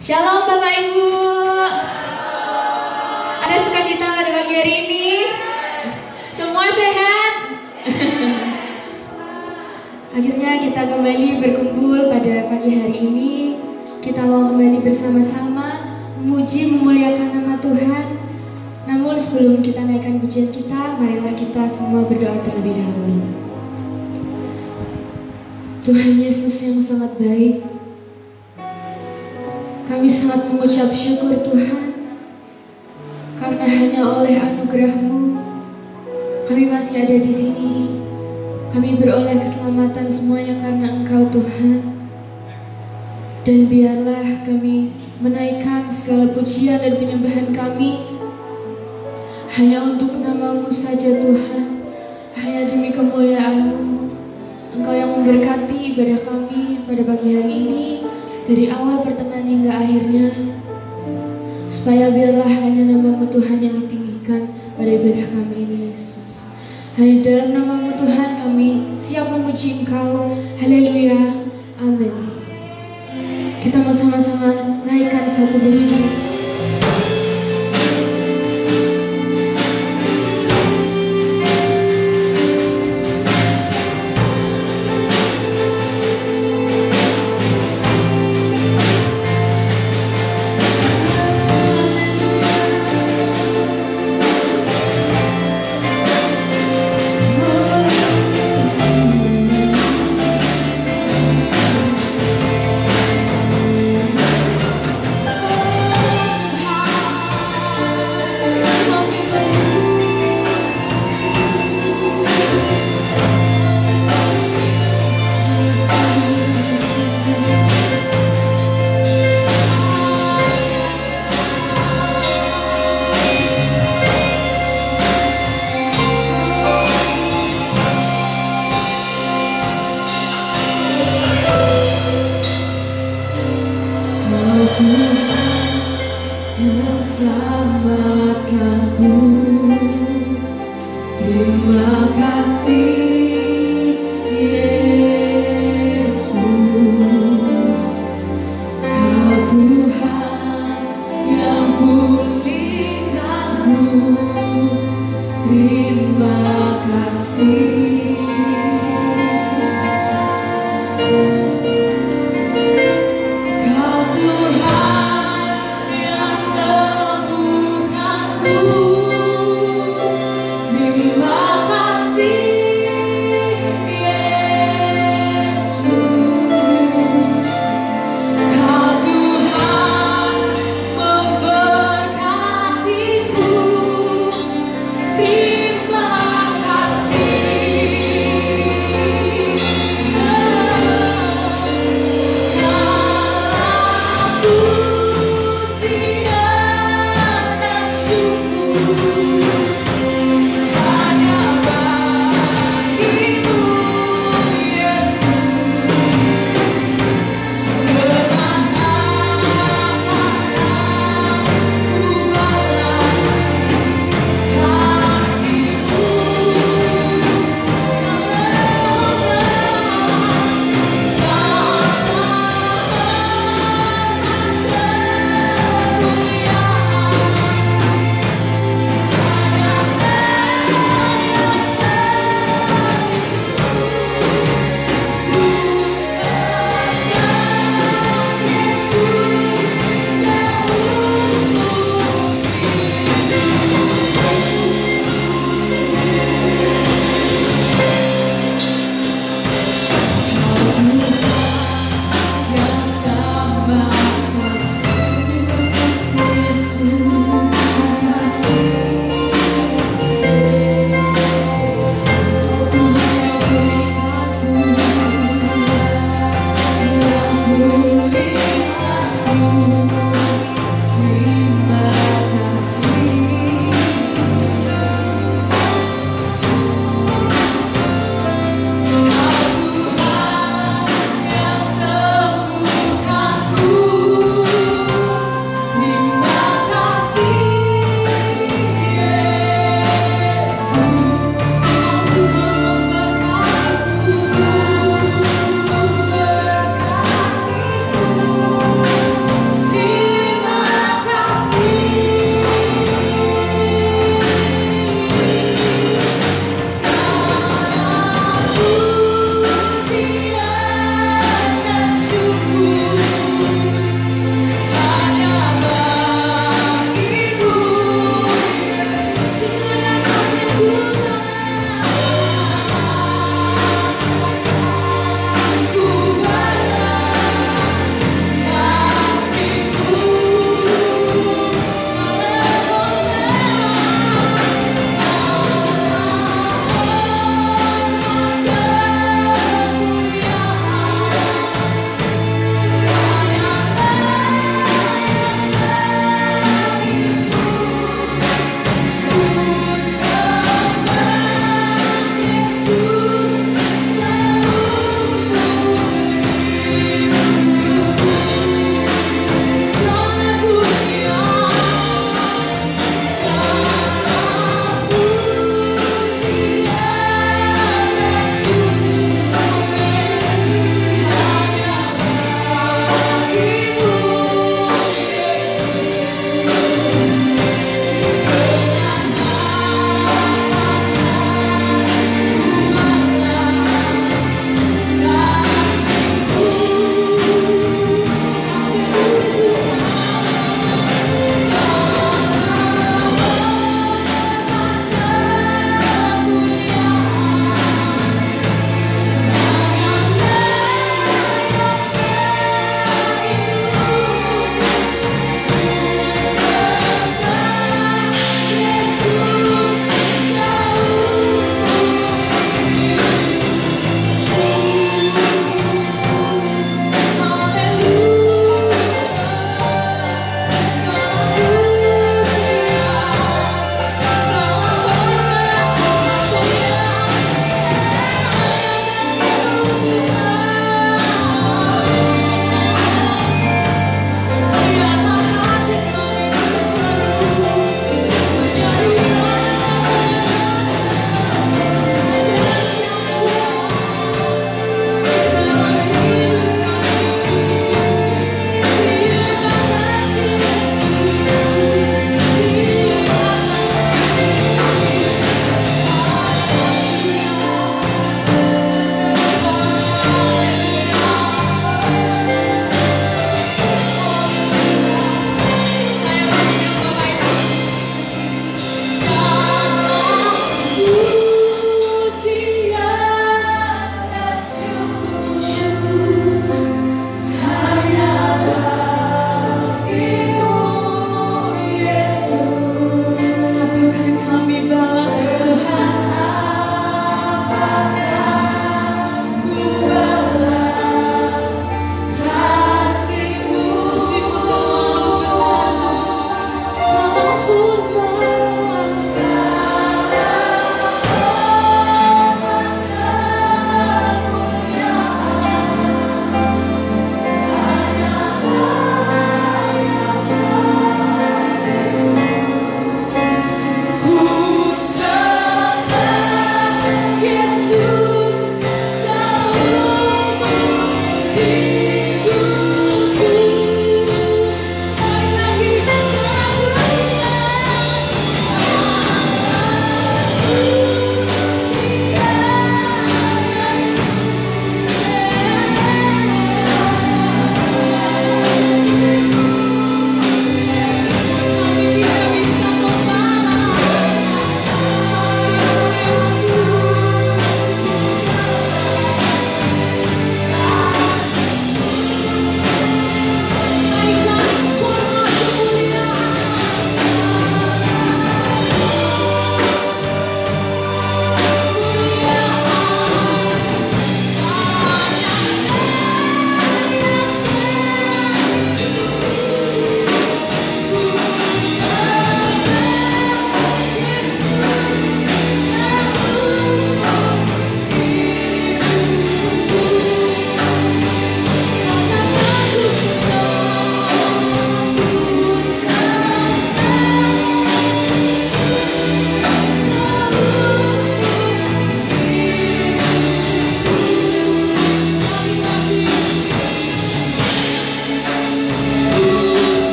Shalom Bapak Ibu. Ada sukacita pada pagi hari ini? Semua sehat? Akhirnya kita kembali berkumpul pada pagi hari ini. Kita mau kembali bersama-sama memuji memuliakan nama Tuhan. Namun sebelum kita naikkan pujian kita, marilah kita semua berdoa terlebih dahulu. Tuhan Yesus yang sangat baik, kami sangat mengucap syukur Tuhan, karena hanya oleh anugerah-Mu kami masih ada di sini. Kami beroleh keselamatan semuanya karena Engkau Tuhan. Dan biarlah kami menaikkan segala pujian dan penyembahan kami hanya untuk nama-Mu saja Tuhan, hanya demi kemuliaan-Mu. Engkau yang memberkati ibadah kami pada pagi hari ini, dari awal pertengahan hingga akhirnya, supaya biarlah hanya nama-Mu Tuhan yang ditinggikan pada ibadah kami ini Yesus. Hanya dalam nama-Mu Tuhan kami siap memuji Engkau. Haleluya, amin. Kita mau sama-sama naikkan suatu pujian. Tuhan yang sembuhkanku.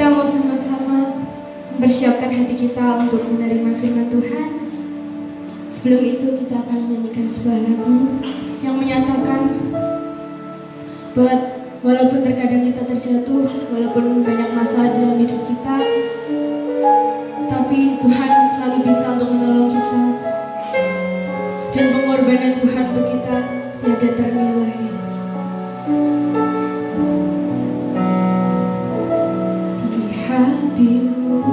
kita mau sama-sama mempersiapkan hati kita untuk menerima firman Tuhan. Sebelum itu kita akan menyanyikan sebuah lagu yang menyatakan bahwa walaupun terkadang kita terjatuh, walaupun banyak masalah dalam hidup kita, tapi Tuhan selalu bisa untuk menolong kita. Dan pengorbanan Tuhan untuk kita tiada ternilai. Di hatimu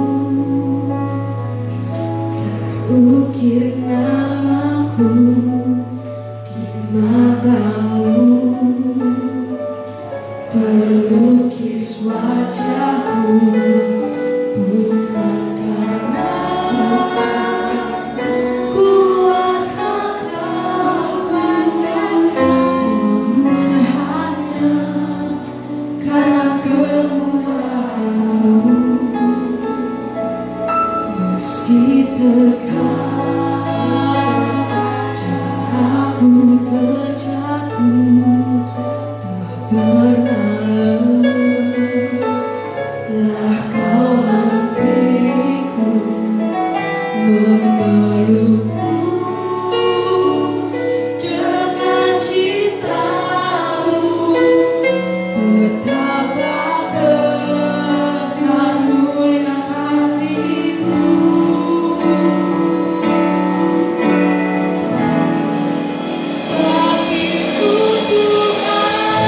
terukir namaku, di matamu terlukis wajahku, bukan karena kuat kekalahanku, namun hanya karena kemurahan-Mu. Meski terkadang aku terjatuh, tak pernah lelah Kau hampiriku, memelukku dengan cinta-Mu. Betapa besar mulia kasih-Mu. Bagiku Tuhan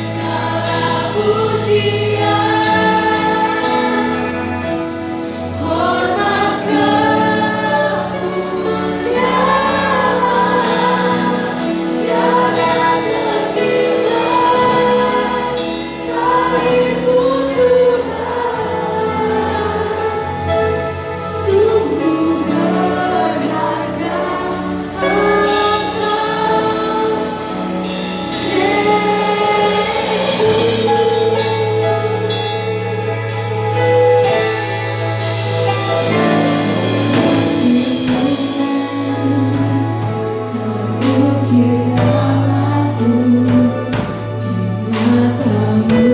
segala pujian, hormat kemuliaan, tiada terhingga selain-Mu Tuhan. Sungguh berharga terukir namaku di matamu,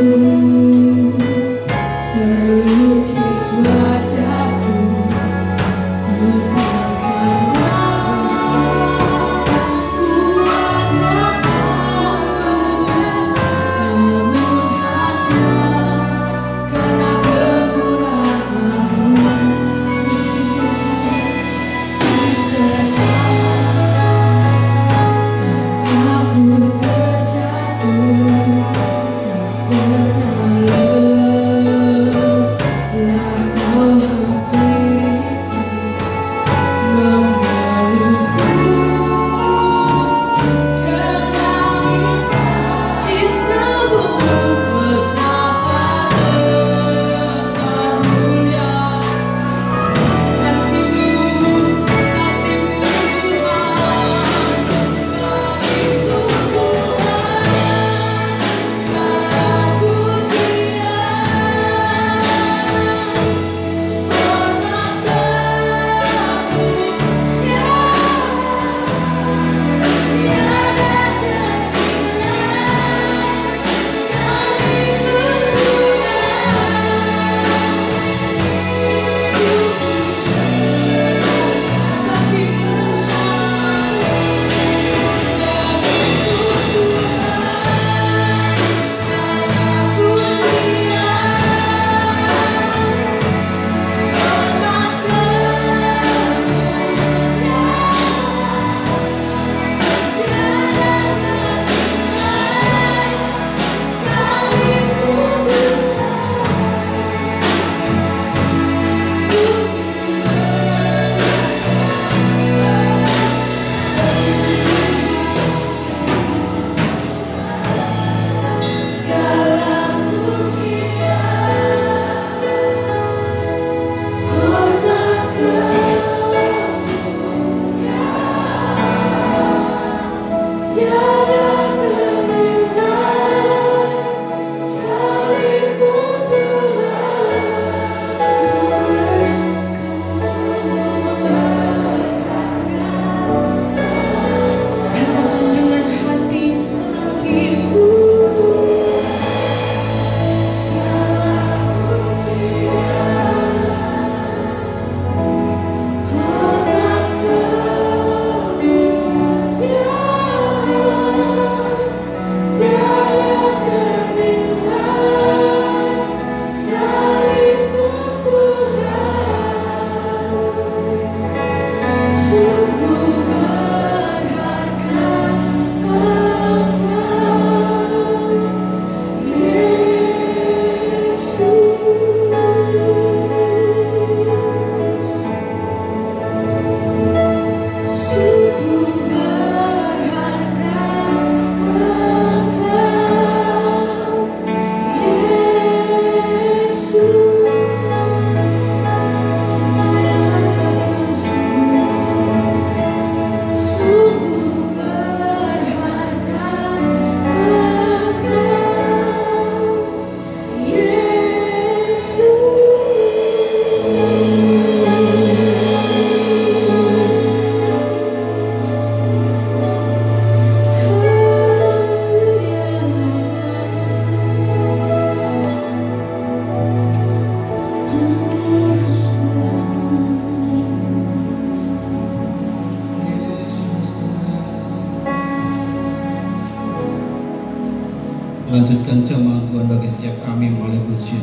memberikan jamaah Tuhan bagi setiap kami melalui pujian.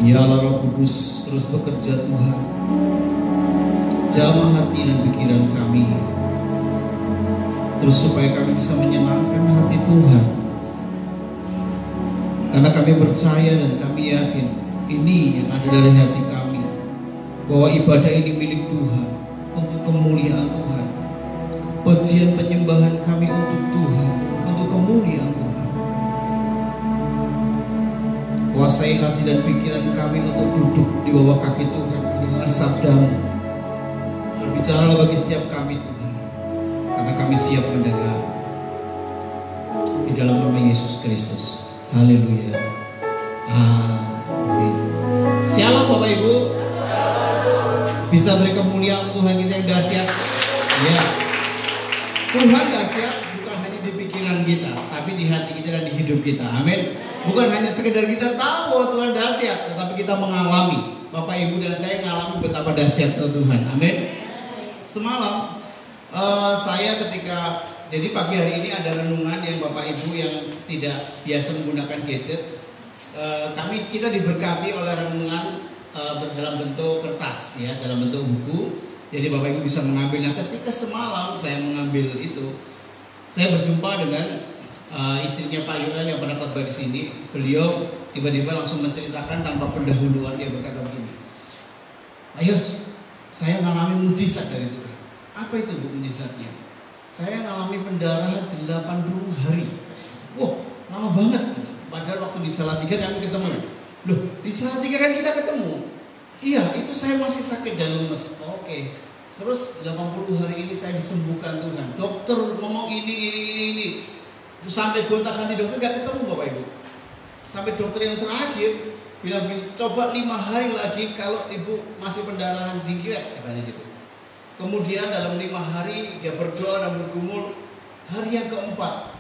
Ya Allah, Roh Kudus terus bekerja Tuhan, jamah hati dan pikiran kami, terus supaya kami bisa menyenangkan hati Tuhan. Karena kami percaya dan kami yakin ini yang ada dari hati kami, bahwa ibadah ini milik Tuhan, untuk kemuliaan Tuhan. Pujian penyembahan kami untuk Tuhan, untuk kemuliaan Tuhan. Kuasai hati dan pikiran kami untuk duduk di bawah kaki Tuhan, mendengar sabda-Mu. Berbicaralah bagi setiap kami Tuhan, karena kami siap mendengar. Di dalam nama Yesus Kristus. Haleluya. Amin. Shalom Bapak Ibu. Bisa beri kemuliaan Tuhan kita yang dahsyat. Ya. Tuhan dahsyat bukan hanya di pikiran kita, tapi di hati kita dan di hidup kita. Amin. Bukan hanya sekedar kita tahu bahwa Tuhan dahsyat, tetapi kita mengalami. Bapak Ibu dan saya mengalami betapa dahsyat Tuhan. Amin. Semalam saya ketika jadi pagi hari ini ada renungan yang Bapak Ibu yang tidak biasa menggunakan gadget. Kita diberkati oleh renungan dalam bentuk kertas, ya, dalam bentuk buku. Jadi Bapak Ibu bisa mengambil. Nah, ketika semalam saya mengambil itu, saya berjumpa dengan istrinya Pak Yoel yang pernah khotbah di sini. Beliau tiba-tiba langsung menceritakan tanpa pendahuluan. Dia berkata begini, Ayus, saya mengalami mujizat dari Tuhan. Apa itu Bu mujizatnya? Saya mengalami pendarahan 80 hari. Wah, lama banget. Padahal waktu di Salatiga kami ketemu. Loh, di Salatiga kan kita ketemu. Iya, itu saya masih sakit dan lemes. Oke. Terus 80 hari ini saya disembuhkan Tuhan. Dokter ngomong ini. Terus sampai gonta-ganti dokter gak ketemu Bapak Ibu. Sampai dokter yang terakhir bilang, coba 5 hari lagi kalau Ibu masih pendarahan dikit, katanya gitu. Kemudian dalam 5 hari dia berdoa dan bergumul. Hari yang keempat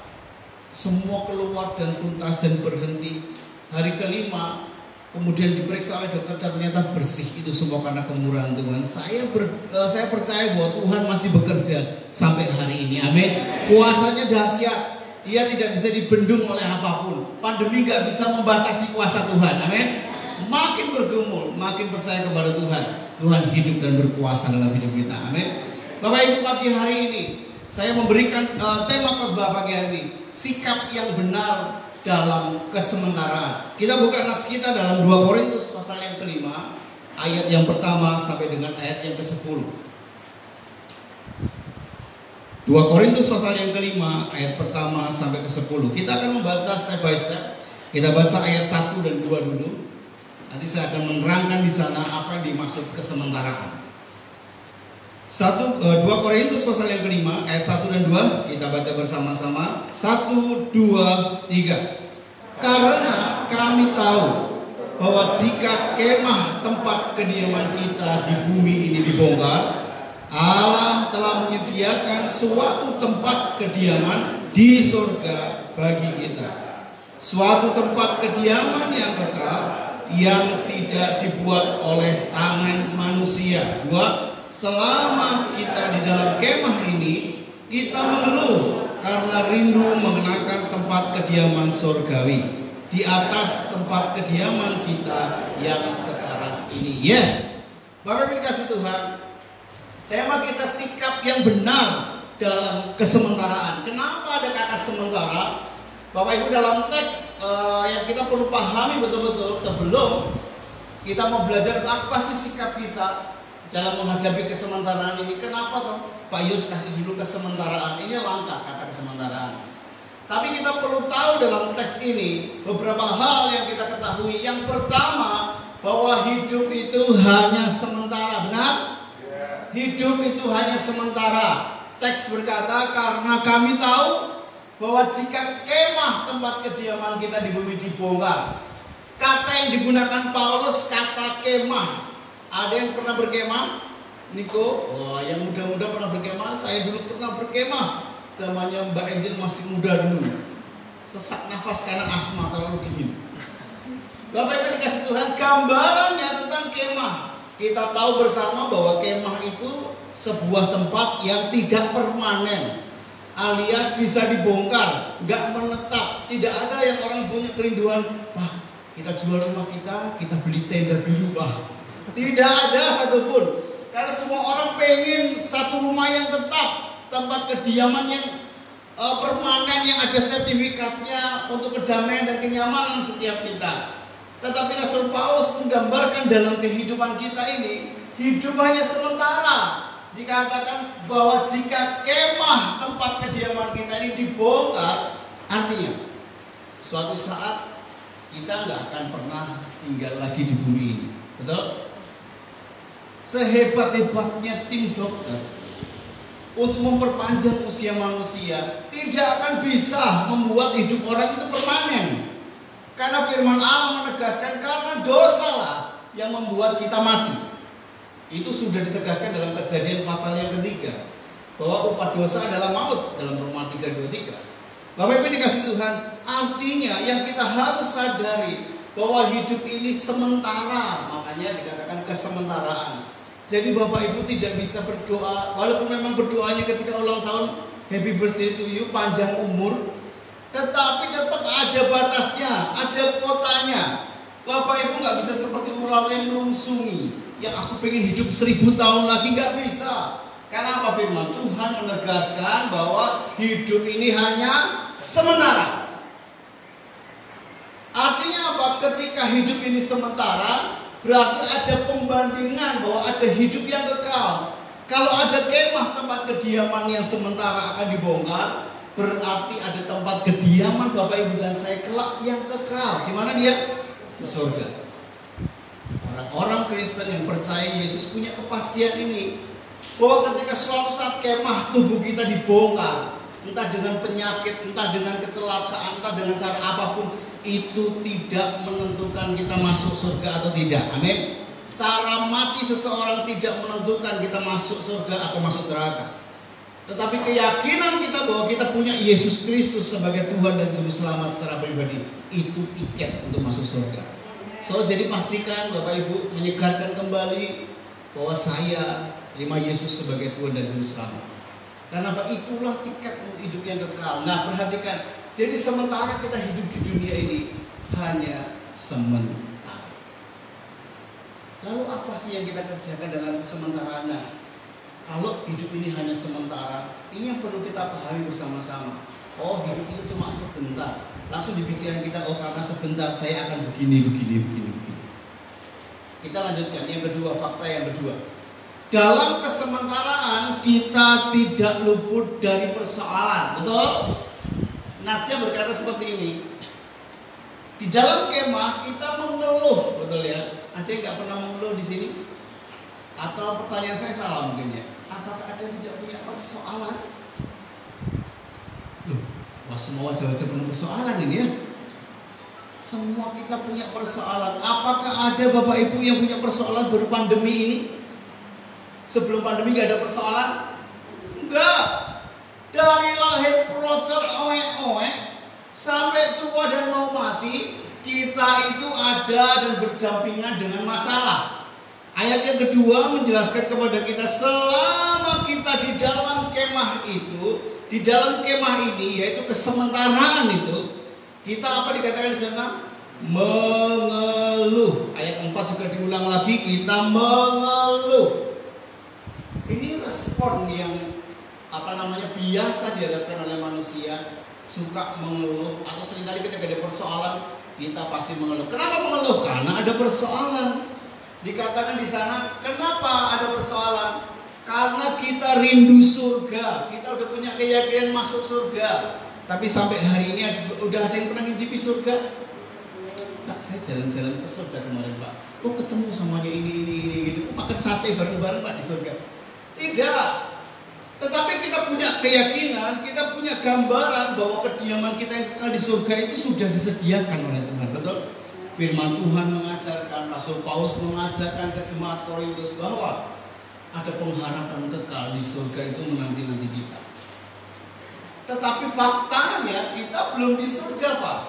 semua keluar dan tuntas dan berhenti. Hari kelima kemudian diperiksa oleh dokter dan ternyata bersih. Itu semua karena kemurahan Tuhan. Saya percaya bahwa Tuhan masih bekerja sampai hari ini. Amin. Kuasanya dahsyat. Dia tidak bisa dibendung oleh apapun. Pandemi gak bisa membatasi kuasa Tuhan. Amin. Makin bergumul, makin percaya kepada Tuhan. Tuhan hidup dan berkuasa dalam hidup kita. Amin. Bapak Ibu, pagi hari ini saya memberikan tema khotbah pagi hari ini, sikap yang benar dalam kesementaraan. Kita buka nats kita dalam 2 Korintus pasal yang kelima, ayat yang pertama sampai dengan ayat yang ke-10. 2 Korintus pasal yang kelima, ayat pertama sampai ke-10. Kita akan membaca step by step. Kita baca ayat 1 dan 2 dulu. Nanti saya akan menerangkan di sana apa yang dimaksud kesementaraan. 2 Korintus pasal yang kelima, ayat 1 dan 2. Kita baca bersama-sama. 1, 2, 3. Karena kami tahu bahwa jika kemah tempat kediaman kita di bumi ini dibongkar, Allah telah menyediakan suatu tempat kediaman di surga bagi kita. Suatu tempat kediaman yang kekal, yang tidak dibuat oleh tangan manusia. 2. Selama kita di dalam kemah ini, kita mengeluh karena rindu mengenakan tempat kediaman surgawi di atas tempat kediaman kita yang sekarang ini. Yes, Bapak Ibu dikasih Tuhan, tema kita sikap yang benar dalam kesementaraan. Kenapa ada kata sementara? Bapak Ibu, dalam teks yang kita perlu pahami betul-betul sebelum kita mau belajar apa sih sikap kita dalam menghadapi kesementaraan ini. Kenapa toh Pak Yus kasih dulu kesementaraan? Ini langka kata kesementaraan. Tapi kita perlu tahu dalam teks ini beberapa hal yang kita ketahui. Yang pertama, bahwa hidup itu hanya sementara. Benar? Hidup itu hanya sementara. Teks berkata, karena kami tahu bahwa jika kemah tempat kediaman kita di bumi dibongkar. Kata yang digunakan Paulus kata kemah. Ada yang pernah berkemah? Niko? Wah, yang muda-muda pernah berkemah. Saya dulu pernah berkemah. Zamannya Mbak Angel masih muda dulu. Sesak nafas karena asma, terlalu dingin. Bapak Ibu dikasih Tuhan, gambarannya tentang kemah. Kita tahu bersama bahwa kemah itu sebuah tempat yang tidak permanen. alias bisa dibongkar, nggak menetap. Tidak ada yang orang punya kerinduan, Pak, kita jual rumah kita beli tenda biru, Pak. Tidak ada satupun. Karena semua orang pengen satu rumah yang tetap, tempat kediaman yang permanen, yang ada sertifikatnya untuk kedamaian dan kenyamanan setiap kita. Tetapi Rasul Paulus menggambarkan dalam kehidupan kita ini, hidup hanya sementara. Dikatakan bahwa jika kemah tempat kediaman kita ini dibongkar, artinya suatu saat kita nggak akan pernah tinggal lagi di bumi ini. Betul? Sehebat-hebatnya tim dokter untuk memperpanjang usia manusia, tidak akan bisa membuat hidup orang itu permanen. Karena firman Allah menegaskan karena dosalah yang membuat kita mati. Itu sudah ditegaskan dalam Kejadian pasal yang ketiga, bahwa upah dosa adalah maut dalam Roma 3:23. Bapak Ibu dikasih Tuhan, artinya yang kita harus sadari bahwa hidup ini sementara, makanya dikatakan kesementaraan. Jadi Bapak Ibu tidak bisa berdoa, walaupun memang berdoanya ketika ulang tahun happy birthday to you, panjang umur, tetapi tetap ada batasnya, ada kuotanya. Bapak Ibu nggak bisa seperti ular yang melungsungi, yang aku pengen hidup 1000 tahun lagi, nggak bisa. Karena apa? Firman Tuhan menegaskan bahwa hidup ini hanya sementara. Artinya apa? Ketika hidup ini sementara, berarti ada pembandingan bahwa ada hidup yang kekal. Kalau ada kemah tempat kediaman yang sementara akan dibongkar, berarti ada tempat kediaman Bapak Ibu dan saya kelak yang kekal. Di mana dia? Di surga. Orang-orang Kristen yang percaya Yesus punya kepastian ini, bahwa ketika suatu saat kemah tubuh kita dibongkar, entah dengan penyakit, entah dengan kecelakaan, entah dengan cara apapun, itu tidak menentukan kita masuk surga atau tidak. Amin. Cara mati seseorang tidak menentukan kita masuk surga atau masuk neraka. Tetapi keyakinan kita bahwa kita punya Yesus Kristus sebagai Tuhan dan Juru Selamat secara pribadi, itu tiket untuk masuk surga. So, jadi pastikan Bapak Ibu menyegarkan kembali bahwa saya terima Yesus sebagai Tuhan dan Juru Selamat. Karena apa? Itulah tiket untuk hidup yang kekal. Nah, perhatikan. Jadi sementara kita hidup di dunia ini hanya sementara. Lalu apa sih yang kita kerjakan dalam kesementaraan? Nah, kalau hidup ini hanya sementara, ini yang perlu kita pahami bersama-sama. Oh, hidup itu cuma sebentar. Langsung di pikiran kita, oh karena sebentar saya akan begini. Kita lanjutkan yang kedua, fakta yang kedua. Dalam kesementaraan kita tidak luput dari persoalan, betul? Natsya berkata seperti ini. Di dalam kemah kita mengeluh, betul ya? Ada yang nggak pernah mengeluh di sini? Atau pertanyaan saya salah mungkin ya? Apakah ada yang tidak punya persoalan? Loh, wah semua wajah-wajah penuh persoalan ini ya. Semua kita punya persoalan. Apakah ada Bapak Ibu yang punya persoalan baru pandemi ini? Sebelum pandemi nggak ada persoalan? Enggak. Dari lahir procor oek-oek sampai tua dan mau mati, kita itu ada dan berdampingan dengan masalah. Ayat yang kedua menjelaskan kepada kita, selama kita di dalam kemah itu, di dalam kemah ini, yaitu kesementaraan itu, kita apa dikatakan di sana? Mengeluh. Ayat 4 juga diulang lagi, kita mengeluh. Ini respon yang biasa dihadapkan oleh manusia, suka mengeluh, atau seringkali ketika ada persoalan kita pasti mengeluh. Kenapa mengeluh? Karena ada persoalan. Dikatakan di sana, kenapa ada persoalan? Karena kita rindu surga, kita udah punya keyakinan masuk surga. Tapi sampai hari ini udah ada yang pernah ngincipi surga? Nah, saya jalan-jalan ke surga kemarin Pak. Kok ketemu samanya ini gitu. Makan sate bareng-bareng Pak di surga. Tidak. Tetapi kita punya keyakinan, kita punya gambaran bahwa kediaman kita yang kekal di surga itu sudah disediakan oleh Tuhan. Betul? Firman Tuhan mengajarkan, Rasul Paulus mengajarkan ke jemaat Korintus bahwa ada pengharapan kekal di surga itu menanti-nanti kita. Tetapi faktanya kita belum di surga Pak.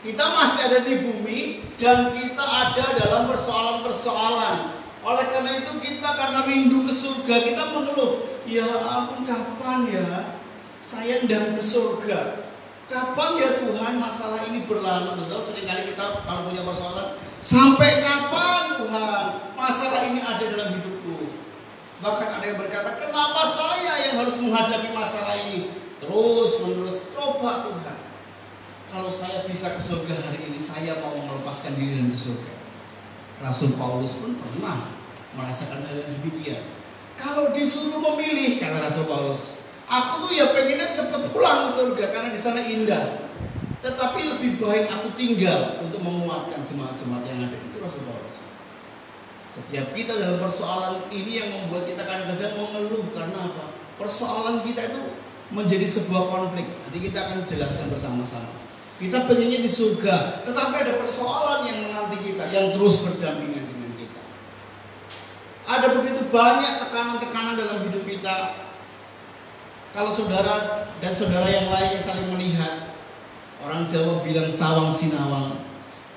Kita masih ada di bumi dan kita ada dalam persoalan-persoalan. Oleh karena itu kita karena rindu ke surga kita mengeluh, ya ampun kapan ya saya ndang ke surga. Kapan ya Tuhan masalah ini berlalu? Betul, seringkali kita kalau punya persoalan, sampai kapan Tuhan masalah ini ada dalam hidupku? Bahkan ada yang berkata, kenapa saya yang harus menghadapi masalah ini? Terus menerus, coba Tuhan, kalau saya bisa ke surga hari ini, saya mau melepaskan diri dan ke surga. Rasul Paulus pun pernah merasakan hal yang demikian. Kalau disuruh memilih, kata Rasul Paulus, aku tuh ya pengennya cepat pulang ke surga karena di sana indah. Tetapi lebih baik aku tinggal untuk menguatkan jemaat-jemaat yang ada. Itu Rasul Paulus. Setiap kita dalam persoalan ini yang membuat kita kadang-kadang mengeluh. Karena apa? Persoalan kita itu menjadi sebuah konflik. Nanti kita akan jelaskan bersama-sama. Kita pengennya di surga, tetapi ada persoalan yang menanti kita, yang terus berdampingan dengan kita. Ada begitu banyak tekanan-tekanan dalam hidup kita. Kalau saudara dan saudara yang lainnya saling melihat, orang Jawa bilang sawang sinawang.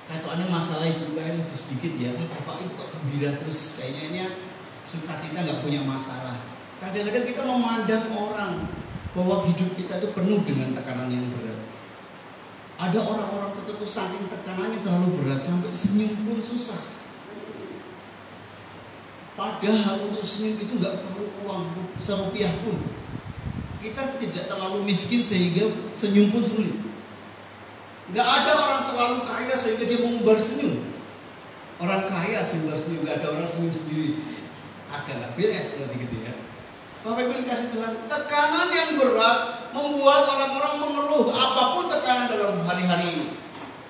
Kayaknya masalah ibu kayak lebih sedikit ya. Bapak itu kok gembira terus, kayaknya sukacita nggak punya masalah. Kadang-kadang kita memandang orang bahwa hidup kita itu penuh dengan tekanan yang berat. Ada orang-orang tertentu saking tekanannya terlalu berat sampai senyum pun susah. Padahal untuk senyum itu nggak perlu uang serupiah pun. Kita tidak terlalu miskin sehingga senyum pun sulit. Gak ada orang terlalu kaya sehingga dia mengumbar senyum. Orang kaya senyum senyum, gak ada orang senyum sendiri. Agak gak beres berarti gitu ya. Bapak Ibu dikasih Tuhan, tekanan yang berat membuat orang-orang mengeluh apapun tekanan dalam hari-hari ini.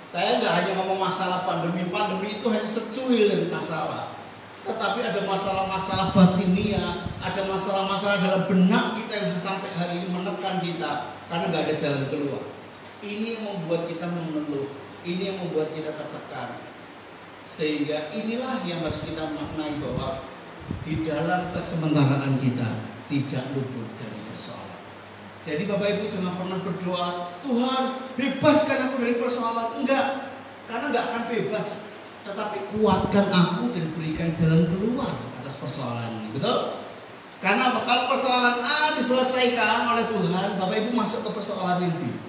Saya gak hanya ngomong masalah pandemi itu hanya secuil dari masalah. Tetapi ada masalah-masalah batinia, ada masalah-masalah dalam benak kita yang sampai hari ini menekan kita karena gak ada jalan keluar. Ini yang membuat kita mengeluh, ini yang membuat kita tertekan. Sehingga inilah yang harus kita maknai bahwa di dalam kesementaraan kita tidak luput dari persoalan. Jadi Bapak Ibu jangan pernah berdoa, Tuhan bebaskan aku dari persoalan. Enggak, karena enggak akan bebas. Tetapi kuatkan aku dan berikan jalan keluar atas persoalan ini. Betul? Karena kalau persoalan A diselesaikan oleh Tuhan, Bapak Ibu masuk ke persoalan yang B.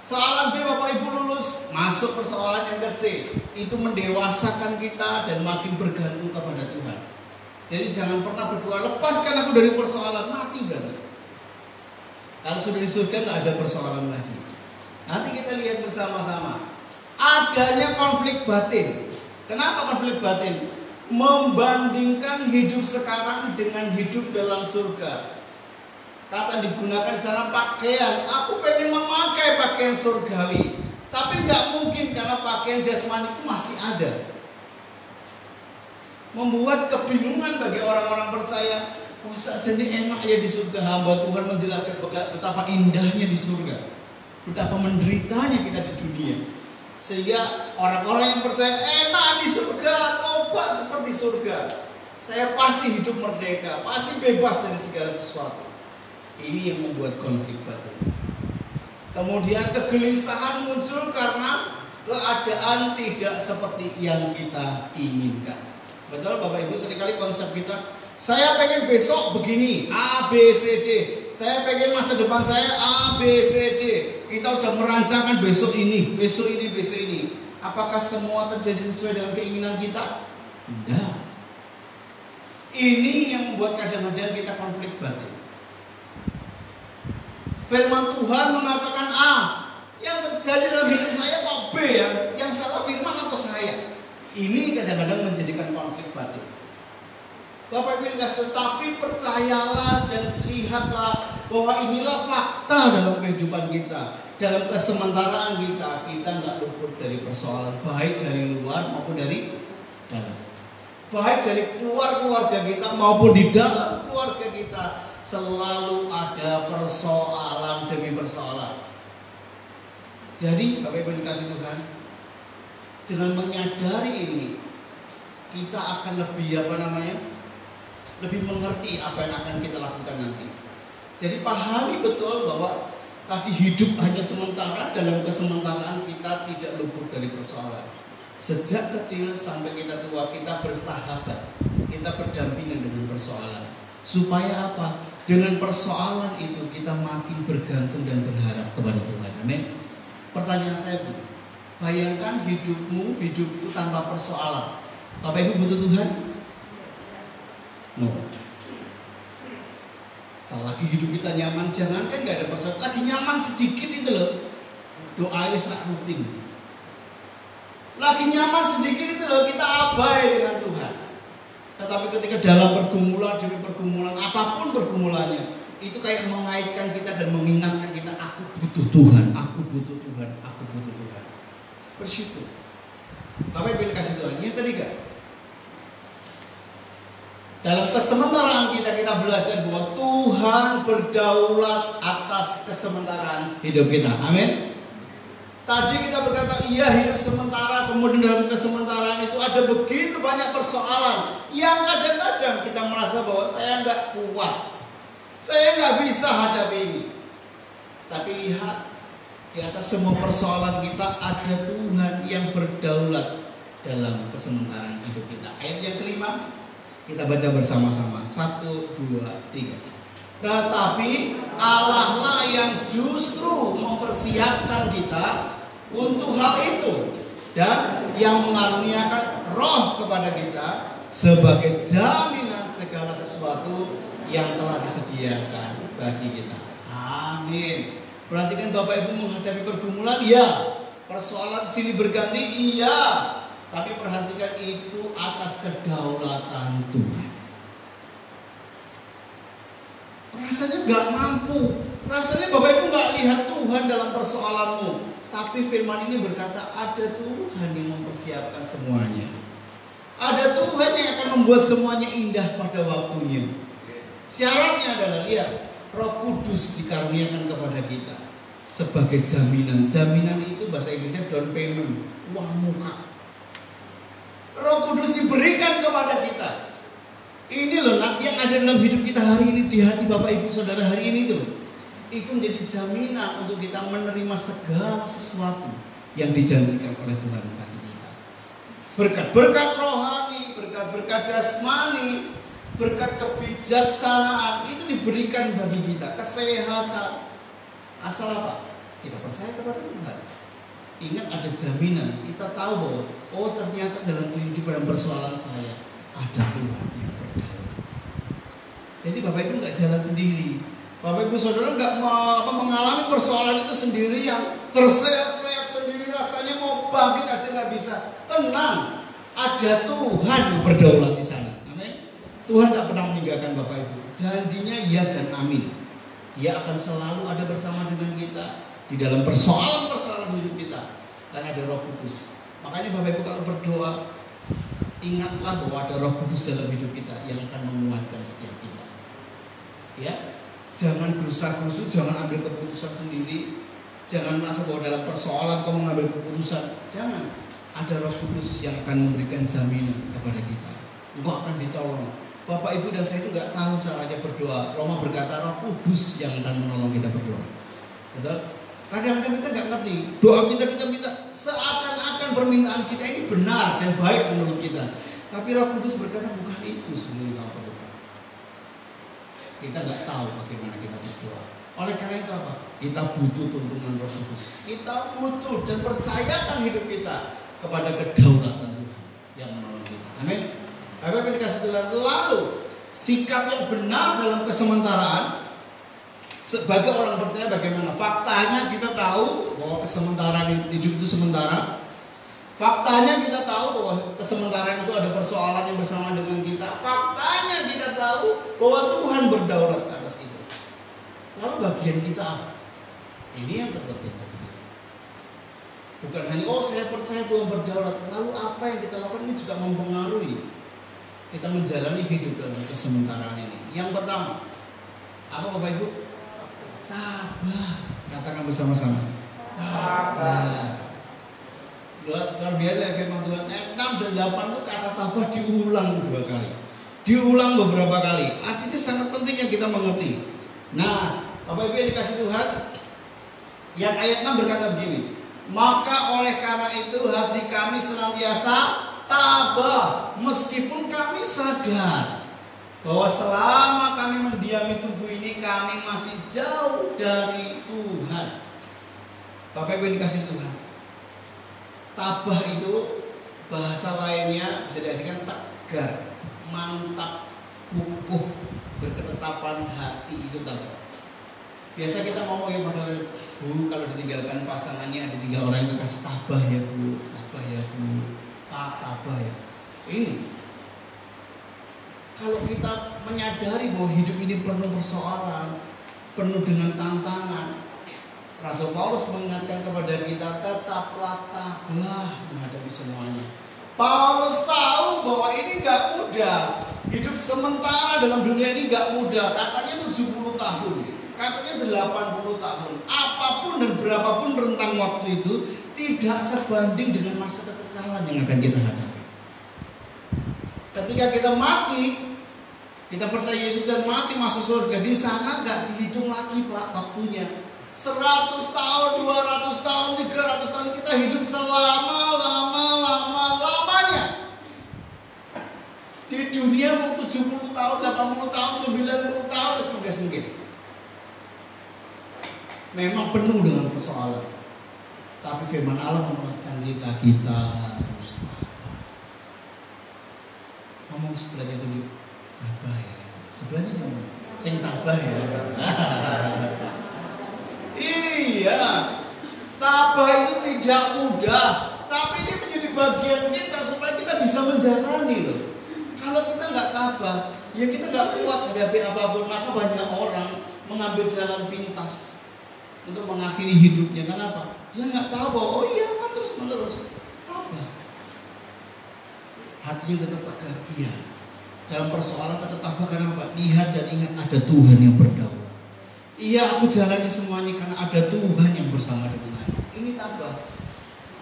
Soalan B Bapak Ibu lulus, masuk persoalan yang C. Itu mendewasakan kita dan makin bergantung kepada Tuhan. Jadi jangan pernah berdoa, lepaskan aku dari persoalan, mati berarti. Kalau sudah di surga nggak ada persoalan lagi. Nanti kita lihat bersama-sama. Adanya konflik batin. Kenapa konflik batin? Membandingkan hidup sekarang dengan hidup dalam surga. Kata digunakan di sana pakaian. Aku pengen memakai pakaian surgawi, tapi nggak mungkin karena pakaian jasmani itu masih ada. Membuat kebingungan bagi orang-orang percaya. Masa jadi enak ya di surga. Hamba Tuhan menjelaskan betapa indahnya di surga, betapa menderitanya kita di dunia. Sehingga orang-orang yang percaya enak di surga, coba seperti surga. Saya pasti hidup merdeka, pasti bebas dari segala sesuatu. Ini yang membuat konflik batin. Kemudian kegelisahan muncul karena keadaan tidak seperti yang kita inginkan. Betul Bapak Ibu, seringkali konsep kita, saya pengen besok begini, A, B, C, D. Saya pengen masa depan saya A, B, C, D. Kita udah merancangkan besok ini, besok ini, besok ini. Apakah semua terjadi sesuai dengan keinginan kita? Tidak. Ini yang membuat kadang-kadang kita konflik batin. Firman Tuhan mengatakan A, yang terjadi dalam hidup saya kok B ya? Yang salah firman atau saya? Ini kadang-kadang menjadikan konflik batin. Bapak Ibu dikasih, tapi percayalah dan lihatlah bahwa inilah fakta dalam kehidupan kita, dalam kesementaraan kita. Kita nggak luput dari persoalan, baik dari luar maupun dari dalam. Baik dari luar keluarga kita maupun di dalam keluarga kita, selalu ada persoalan demi persoalan. Jadi Bapak Ibu dikasih Tuhan, dengan menyadari ini, kita akan lebih lebih mengerti apa yang akan kita lakukan nanti. Jadi pahami betul bahwa tadi hidup hanya sementara, dalam kesementaraan kita tidak luput dari persoalan. Sejak kecil sampai kita tua kita bersahabat, kita berdampingan dengan persoalan. Supaya apa? Dengan persoalan itu kita makin bergantung dan berharap kepada Tuhan. Amin. Pertanyaan saya Bu, bayangkan hidupmu tanpa persoalan. Bapak Ibu butuh Tuhan? No. Selagi hidup kita nyaman, jangankan gak ada persoalan, lagi nyaman sedikit itu loh, doa wis rak rutin. Lagi nyaman sedikit itu loh, kita abai dengan Tuhan. Tetapi ketika dalam pergumulan demi pergumulan, apapun pergumulannya, itu kayak mengaitkan kita dan mengingatkan kita, aku butuh Tuhan, aku butuh Tuhan, aku butuh Tuhan. Bersyukur. Bapak Ibu kasih Tuhan. Yang ketiga, dalam kesementaraan kita belajar bahwa Tuhan berdaulat atas kesementaraan hidup kita. Amin. Tadi kita berkata iya hidup sementara, kemudian dalam kesementaraan itu ada begitu banyak persoalan yang kadang-kadang kita merasa bahwa saya nggak kuat, saya nggak bisa hadapi ini. Tapi lihat, di atas semua persoalan kita ada Tuhan yang berdaulat dalam kesementaraan hidup kita. Ayat yang kelima kita baca bersama-sama. 1, 2, 3. Tetapi Allah lah yang justru mempersiapkan kita untuk hal itu, dan yang mengaruniakan roh kepada kita sebagai jaminan segala sesuatu yang telah disediakan bagi kita. Amin. Perhatikan Bapak Ibu menghadapi pergumulan, ya. Persoalan sini berganti, iya. Tapi perhatikan itu atas kedaulatan Tuhan. Rasanya gak mampu, rasanya Bapak Ibu gak lihat Tuhan dalam persoalanmu. Tapi firman ini berkata ada Tuhan yang mempersiapkan semuanya. Ada Tuhan yang akan membuat semuanya indah pada waktunya. Syaratnya adalah lihat, Roh Kudus dikaruniakan kepada kita sebagai jaminan. Jaminan itu bahasa Inggrisnya down payment, uang muka. Roh Kudus diberikan kepada kita. Ini loh yang ada dalam hidup kita hari ini, di hati Bapak Ibu Saudara hari ini tuh. Itu menjadi jaminan untuk kita menerima segala sesuatu yang dijanjikan oleh Tuhan bagi kita. Berkat-berkat rohani, berkat-berkat jasmani, berkat kebijaksanaan itu diberikan bagi kita. Kesehatan. Asal apa? Kita percaya kepada Tuhan. Ingat ada jaminan. Kita tahu bahwa oh ternyata dalam kehidupan dan persoalan saya ada Tuhan yang berdaulat. Jadi Bapak Ibu nggak jalan sendiri. Bapak Ibu Saudara nggak mengalami persoalan itu sendirian, terseok-seok sendiri, rasanya mau bangkit aja nggak bisa. Tenang, ada Tuhan yang berdaulat di sana. Amin. Tuhan tak pernah meninggalkan Bapak Ibu. Janjinya iya dan amin. Dia akan selalu ada bersama dengan kita di dalam persoalan-persoalan hidup kita. Karena ada Roh Kudus. Makanya Bapak Ibu kalau berdoa, ingatlah bahwa ada Roh Kudus dalam hidup kita yang akan menguatkan setiap kita. Ya. Jangan gerusa-gerusu, jangan ambil keputusan sendiri. Jangan merasa bahwa dalam persoalan kamu mengambil keputusan. Jangan. Ada Roh Kudus yang akan memberikan jaminan kepada kita. Engkau akan ditolong. Bapak Ibu dan saya itu gak tahu caranya berdoa. Roma berkata Roh Kudus yang akan menolong kita berdoa. Betul? Kadang-kadang kita gak ngerti. Doa kita minta seakan-akan permintaan kita ini benar dan baik menurut kita. Tapi Roh Kudus berkata bukan itu sebenarnya yang perlu. Kita nggak tahu bagaimana kita berdoa. Oleh karena itu apa? Kita butuh tuntunan Roh Kudus. Kita butuh dan percayakan hidup kita kepada kedaulatan Tuhan yang menolong kita. Amin. Bapak Ibu dikasih Tuhan. Lalu sikap yang benar dalam kesementaraan sebagai orang percaya bagaimana? Faktanya kita tahu bahwa kesementaraan hidup itu sementara. Faktanya kita tahu bahwa kesementaraan itu ada persoalan yang bersama dengan kita. Faktanya kita tahu bahwa Tuhan berdaulat atas itu. Lalu bagian kita apa? Ini yang terpenting bagi kita. Bukan hanya saya percaya Tuhan berdaulat. Lalu apa yang kita lakukan ini juga mempengaruhi kita menjalani hidup dalam kesementaraan ini. Yang pertama, apa Bapak Ibu? Tabah. Katakan bersama-sama. Tabah. Luar biasa ya firman Tuhan. Ayat 6 dan 8 itu kata tabah diulang 2 kali. Diulang beberapa kali. Artinya sangat penting yang kita mengerti. Nah, Bapak Ibu yang dikasih Tuhan, yang ayat 6 berkata begini. Maka oleh karena itu hati kami senantiasa tabah meskipun kami sadar bahwa selama kami mendiami tubuh ini, kami masih jauh dari Tuhan. Bapak Ibu dikasih Tuhan, tabah itu bahasa lainnya bisa diartikan tegar, mantap, kukuh, berketetapan hati, itu tabah. Biasa kita ngomong ya pada orang, Bu, kalau ditinggalkan pasangannya, ditinggal orang itu kasih tabah ya Bu, tabah ya Bu, Pak, tabah ya. Ini kalau kita menyadari bahwa hidup ini penuh persoalan, penuh dengan tantangan, Rasul Paulus mengingatkan kepada kita, tetaplah tabah menghadapi semuanya. Paulus tahu bahwa ini gak mudah. Hidup sementara dalam dunia ini gak mudah. Katanya 70 tahun, katanya 80 tahun. Apapun dan berapapun rentang waktu itu tidak sebanding dengan masa kekekalan yang akan kita hadapi. Ketika kita mati, kita percaya Yesus dan mati masuk surga, di sana gak dihitung lagi Pak waktunya. 100 tahun, 200 tahun, 300 tahun kita hidup selama-lamanya. Di dunia mau 70 tahun, 80 tahun, 90 tahun, semengkes-mengkes. Memang penuh dengan persoalan. Tapi firman Allah menguatkan kita harus tabah. Ngomong sebelahnya tunjuk, tabah ya. Sebelahnya ngomong, sing tabah ya. Iya, tabah itu tidak mudah, tapi ini menjadi bagian kita supaya kita bisa menjalani loh. Kalau kita nggak tabah, ya kita nggak kuat hadapi apapun. Maka banyak orang mengambil jalan pintas untuk mengakhiri hidupnya. Kenapa? Dia nggak tahu bahwa oh iya kan terus menerus tabah. Hatinya tetap tegar, iya. Dalam persoalan tetap tabah karena apa? Lihat dan ingat ada Tuhan yang berdaulat. Iya, aku jalani semuanya karena ada Tuhan yang bersama dengan aku. Ini tabah.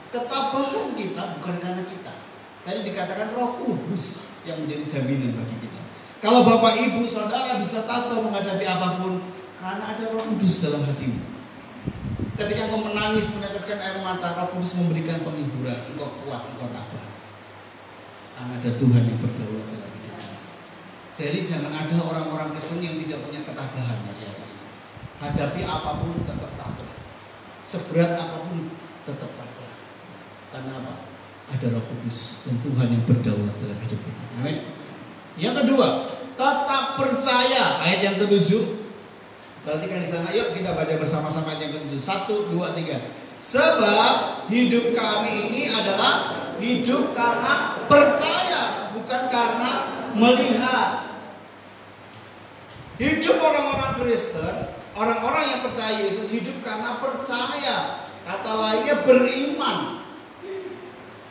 Ketabahan kita bukan karena kita. Tadi dikatakan Roh Kudus yang menjadi jaminan bagi kita. Kalau Bapak Ibu Saudara bisa tabah menghadapi apapun karena ada Roh Kudus dalam hatimu. Ketika engkau menangis, meneteskan air mata, Roh Kudus memberikan penghiburan. Engkau kuat, engkau tabah. Karena ada Tuhan yang berdaulat dalam hidupmu. Jadi jangan ada orang-orang Kristen yang tidak punya ketabahan ya. Hadapi apapun tetap tabah. Seberat apapun tetap tabah. Karena apa? Ada Roh Kudus dan Tuhan yang berdaulat dalam hidup kita. Amin. Yang kedua, tetap percaya. Ayat yang ke-7. Perhatikan di sana. Yuk kita baca bersama-sama ayat yang ke-7. 1, 2, 3. Sebab hidup kami ini adalah hidup karena percaya, bukan karena melihat. Hidup orang-orang Kristen, orang-orang yang percaya Yesus hidup karena percaya. Kata lainnya beriman.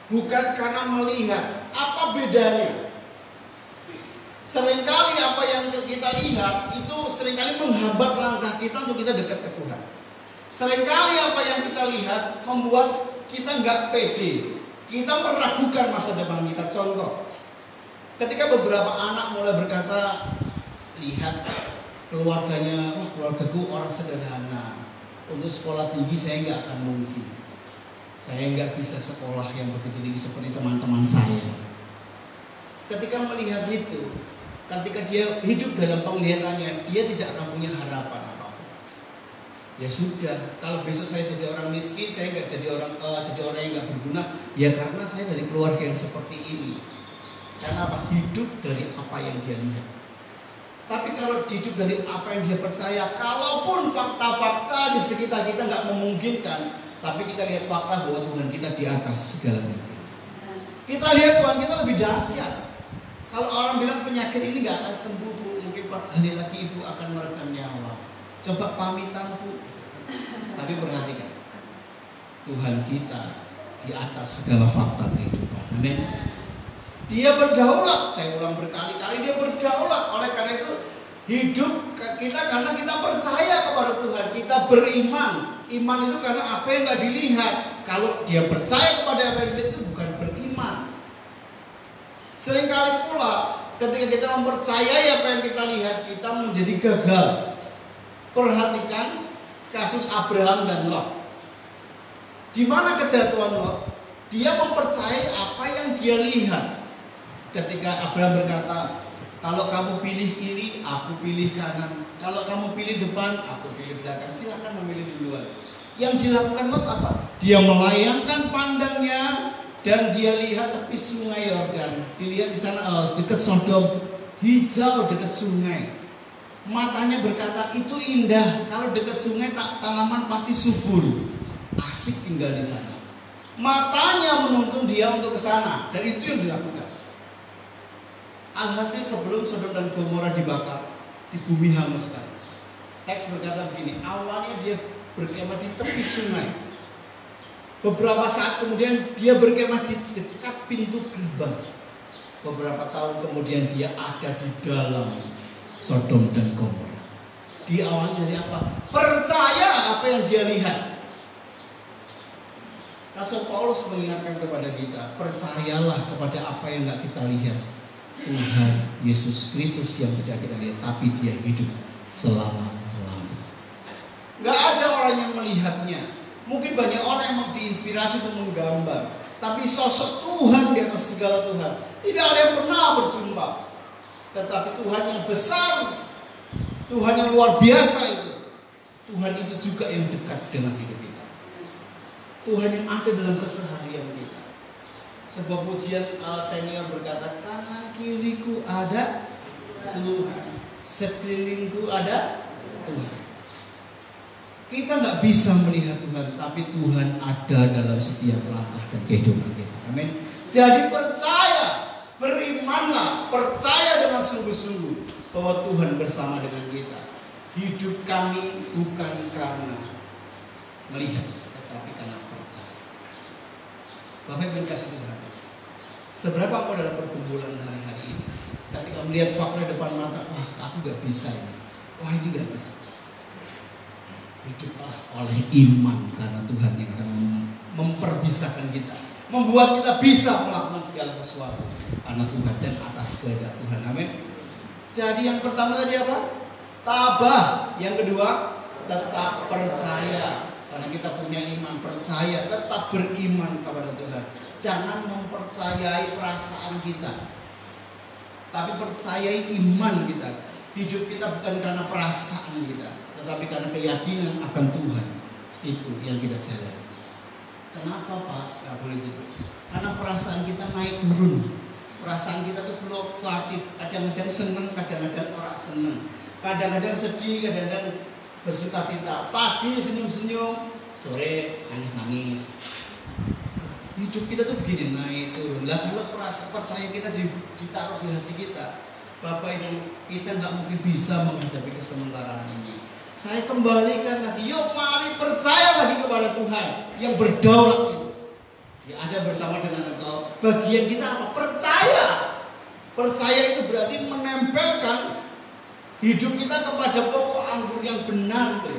Bukan karena melihat. Apa bedanya? Seringkali apa yang kita lihat itu seringkali menghambat langkah kita untuk kita dekat ke Tuhan. Seringkali apa yang kita lihat membuat kita nggak pede. Kita meragukan masa depan kita. Contoh, ketika beberapa anak mulai berkata, lihat keluarganya, keluargaku orang sederhana, untuk sekolah tinggi saya nggak akan mungkin, saya nggak bisa sekolah yang begitu tinggi seperti teman-teman saya. Ketika melihat itu, ketika dia hidup dalam penglihatannya, dia tidak akan punya harapan apapun. Ya sudah, kalau besok saya jadi orang miskin, saya nggak jadi orang yang nggak berguna, ya karena saya dari keluarga yang seperti ini. Karena apa? Hidup dari apa yang dia lihat. Tapi kalau hidup dari apa yang dia percaya, kalaupun fakta-fakta di sekitar kita nggak memungkinkan, tapi kita lihat fakta bahwa Tuhan kita di atas segala mungkin. Kita lihat Tuhan kita lebih dahsyat. Kalau orang bilang penyakit ini nggak akan sembuh, Bu, mungkin 4 hari lagi Ibu akan merekam nyawa. Coba pamitan, Bu. Tapi perhatikan, Tuhan kita di atas segala fakta kehidupan. Amin. Dia berdaulat, saya ulang berkali-kali, dia berdaulat. Oleh karena itu hidup kita karena kita percaya kepada Tuhan, kita beriman. Iman itu karena apa yang nggak dilihat. Kalau dia percaya kepada apa yang dilihat itu bukan beriman. Seringkali pula ketika kita mempercayai apa yang kita lihat, kita menjadi gagal. Perhatikan kasus Abraham dan Lot. Di mana kejatuhan Lot? Dia mempercayai apa yang dia lihat. Ketika Abraham berkata, Kalau kamu pilih kiri, aku pilih kanan. Kalau kamu pilih depan, aku pilih belakang. Silakan memilih duluan. Yang dilakukan Lot apa? Dia melayangkan pandangnya dan dia lihat tepi sungai Yordan. Dilihat di sana dekat Sodom, hijau dekat sungai. Matanya berkata, itu indah. Kalau dekat sungai tanaman pasti subur. Asik tinggal di sana. Matanya menuntun dia untuk ke sana, dan itu yang dilakukan. Alhasil sebelum Sodom dan Gomora dibakar, di bumi hanguskan. Teks berkata begini, awalnya dia berkemah di tepi sungai. Beberapa saat kemudian dia berkemah di dekat pintu gerbang. Beberapa tahun kemudian dia ada di dalam Sodom dan Gomora. Diawali dari apa? Percaya apa yang dia lihat. Rasul Paulus mengingatkan kepada kita, percayalah kepada apa yang gak kita lihat. Tuhan Yesus Kristus yang tidak kita lihat, tapi dia hidup selama-lamanya. Gak ada orang yang melihatnya. Mungkin banyak orang yang diinspirasi untuk menggambar, tapi sosok Tuhan di atas segala Tuhan tidak ada yang pernah berjumpa. Tetapi Tuhan yang besar, Tuhan yang luar biasa itu, Tuhan itu juga yang dekat dengan hidup kita. Tuhan yang ada dalam keseharian kita. Sebuah pujian senior berkata, kanan kiriku ada Tuhan, sekelilingku ada Tuhan. Kita nggak bisa melihat Tuhan, tapi Tuhan ada dalam setiap langkah dan kehidupan kita. Amin. Jadi percaya, berimanlah, percaya dengan sungguh-sungguh bahwa Tuhan bersama dengan kita. Hidup kami bukan karena melihat, tetapi karena percaya. Bapak Ibu kasih Tuhan, seberapa aku dalam pergumulan hari-hari ini, ketika melihat fakta depan mata, wah aku gak bisa ini, wah ini gak bisa. Hiduplah oleh iman, karena Tuhan yang akan memperbisakan kita, membuat kita bisa melakukan segala sesuatu karena Tuhan dan atas kehendak Tuhan. Amin. Jadi yang pertama tadi apa? Tabah. Yang kedua, tetap percaya. Karena kita punya iman, percaya, tetap beriman kepada Tuhan. Jangan mempercayai perasaan kita, tapi percayai iman kita. Hidup kita bukan karena perasaan kita, tetapi karena keyakinan akan Tuhan. Itu yang kita jalani. Kenapa Pak? Gak boleh gitu. Karena perasaan kita naik turun. Perasaan kita tuh fluktuatif. Kadang-kadang seneng, kadang-kadang orang seneng. Kadang-kadang sedih, kadang-kadang bersuka cita. Pagi senyum-senyum, sore nangis-nangis. Hidup kita tuh begini, naik turun. Lah kalau percaya kita ditaruh di hati kita, Bapak Ibu, kita nggak mungkin bisa menghadapi kesementaraan ini. Saya kembalikan lagi, yuk mari percaya lagi kepada Tuhan yang berdaulat itu. Dia ada bersama dengan engkau. Bagian kita apa? Percaya. Percaya itu berarti menempelkan hidup kita kepada pokok anggur yang benar itu.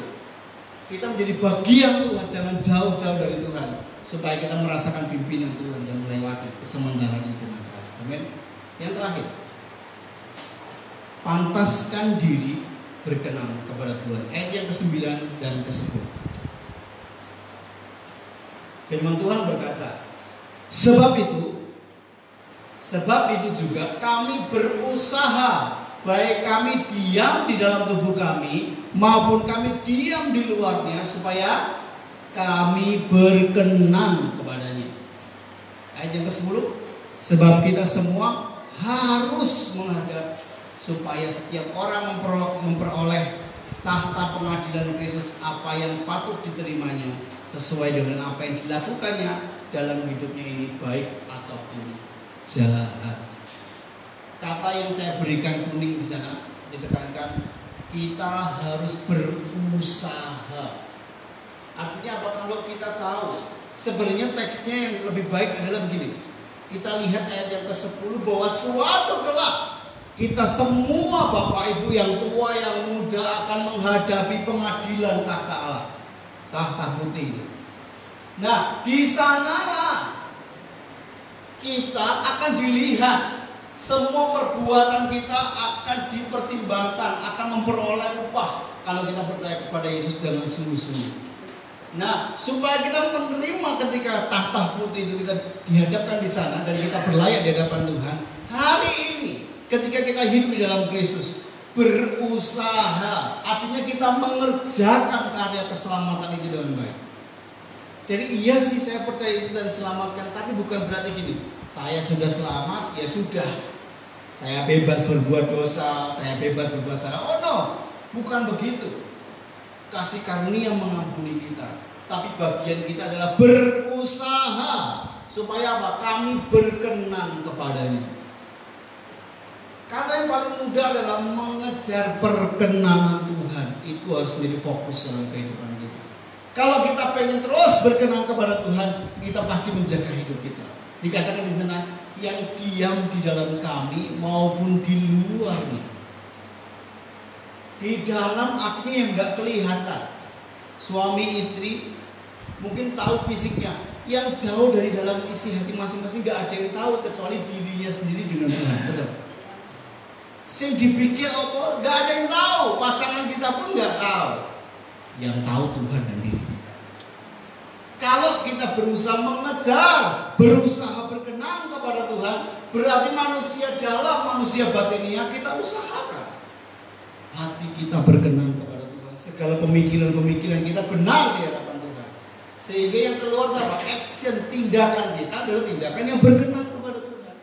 Kita menjadi bagian Tuhan, jangan jauh-jauh dari Tuhan, supaya kita merasakan pimpinan Tuhan dan melewati kesementaraan itu. Amin. Yang terakhir, pantaskan diri berkenan kepada Tuhan. Ayat yang ke-9 dan ke-10. Firman Tuhan berkata, sebab itu juga kami berusaha, baik kami diam di dalam tubuh kami maupun kami diam di luarnya, supaya kami berkenan kepadanya. Ayat yang ke-10, sebab kita semua harus menghadap, supaya setiap orang memperoleh tahta pengadilan Kristus apa yang patut diterimanya sesuai dengan apa yang dilakukannya dalam hidupnya ini, baik ataupun jahat. Kata yang saya berikan kuning di sana ditekankan, kita harus berusaha. Artinya apa? Kalau kita tahu, sebenarnya teksnya yang lebih baik adalah begini. Kita lihat ayat yang ke-10, bahwa suatu kelak kita semua Bapak Ibu yang tua yang muda akan menghadapi pengadilan tahta Allah, tahta putih. Nah, di sanalah kita akan dilihat. Semua perbuatan kita akan dipertimbangkan, akan memperoleh upah kalau kita percaya kepada Yesus dengan sungguh-sungguh. Nah, supaya kita menerima ketika tahta putih itu kita dihadapkan di sana dan kita berlayak di hadapan Tuhan, hari ini ketika kita hidup di dalam Kristus, berusaha, artinya kita mengerjakan karya keselamatan itu dengan baik. Jadi iya sih saya percaya itu dan selamatkan, tapi bukan berarti gini, saya sudah selamat, ya sudah, saya bebas berbuat dosa, saya bebas berbuat salah. Oh no, bukan begitu. Kasih karunia mengampuni kita, tapi bagian kita adalah berusaha supaya apa? Kami berkenan kepadanya. Kata yang paling mudah adalah mengejar perkenanan Tuhan. Itu harus menjadi fokus dalam kehidupan kita. Kalau kita pengen terus berkenan kepada Tuhan, kita pasti menjaga hidup kita. Dikatakan di sana, yang diam di dalam kami maupun di luarnya. Di dalam artinya yang nggak kelihatan. Suami istri mungkin tahu fisiknya. Yang jauh dari dalam isi hati masing-masing nggak ada yang tahu kecuali dirinya sendiri dengan Tuhan. Betul? Yang dipikir apa? Nggak ada yang tahu. Pasangan kita pun nggak tahu. Yang tahu Tuhan dan diri kita. Kalau kita berusaha mengejar, berusaha berkenan kepada Tuhan, berarti manusia dalam, manusia batinnya kita usahakan. Hati kita berkenan kepada Tuhan. Segala pemikiran-pemikiran kita benar di hadapan Tuhan. Sehingga yang keluar apa? Action, tindakan kita adalah tindakan yang berkenan kepada Tuhan.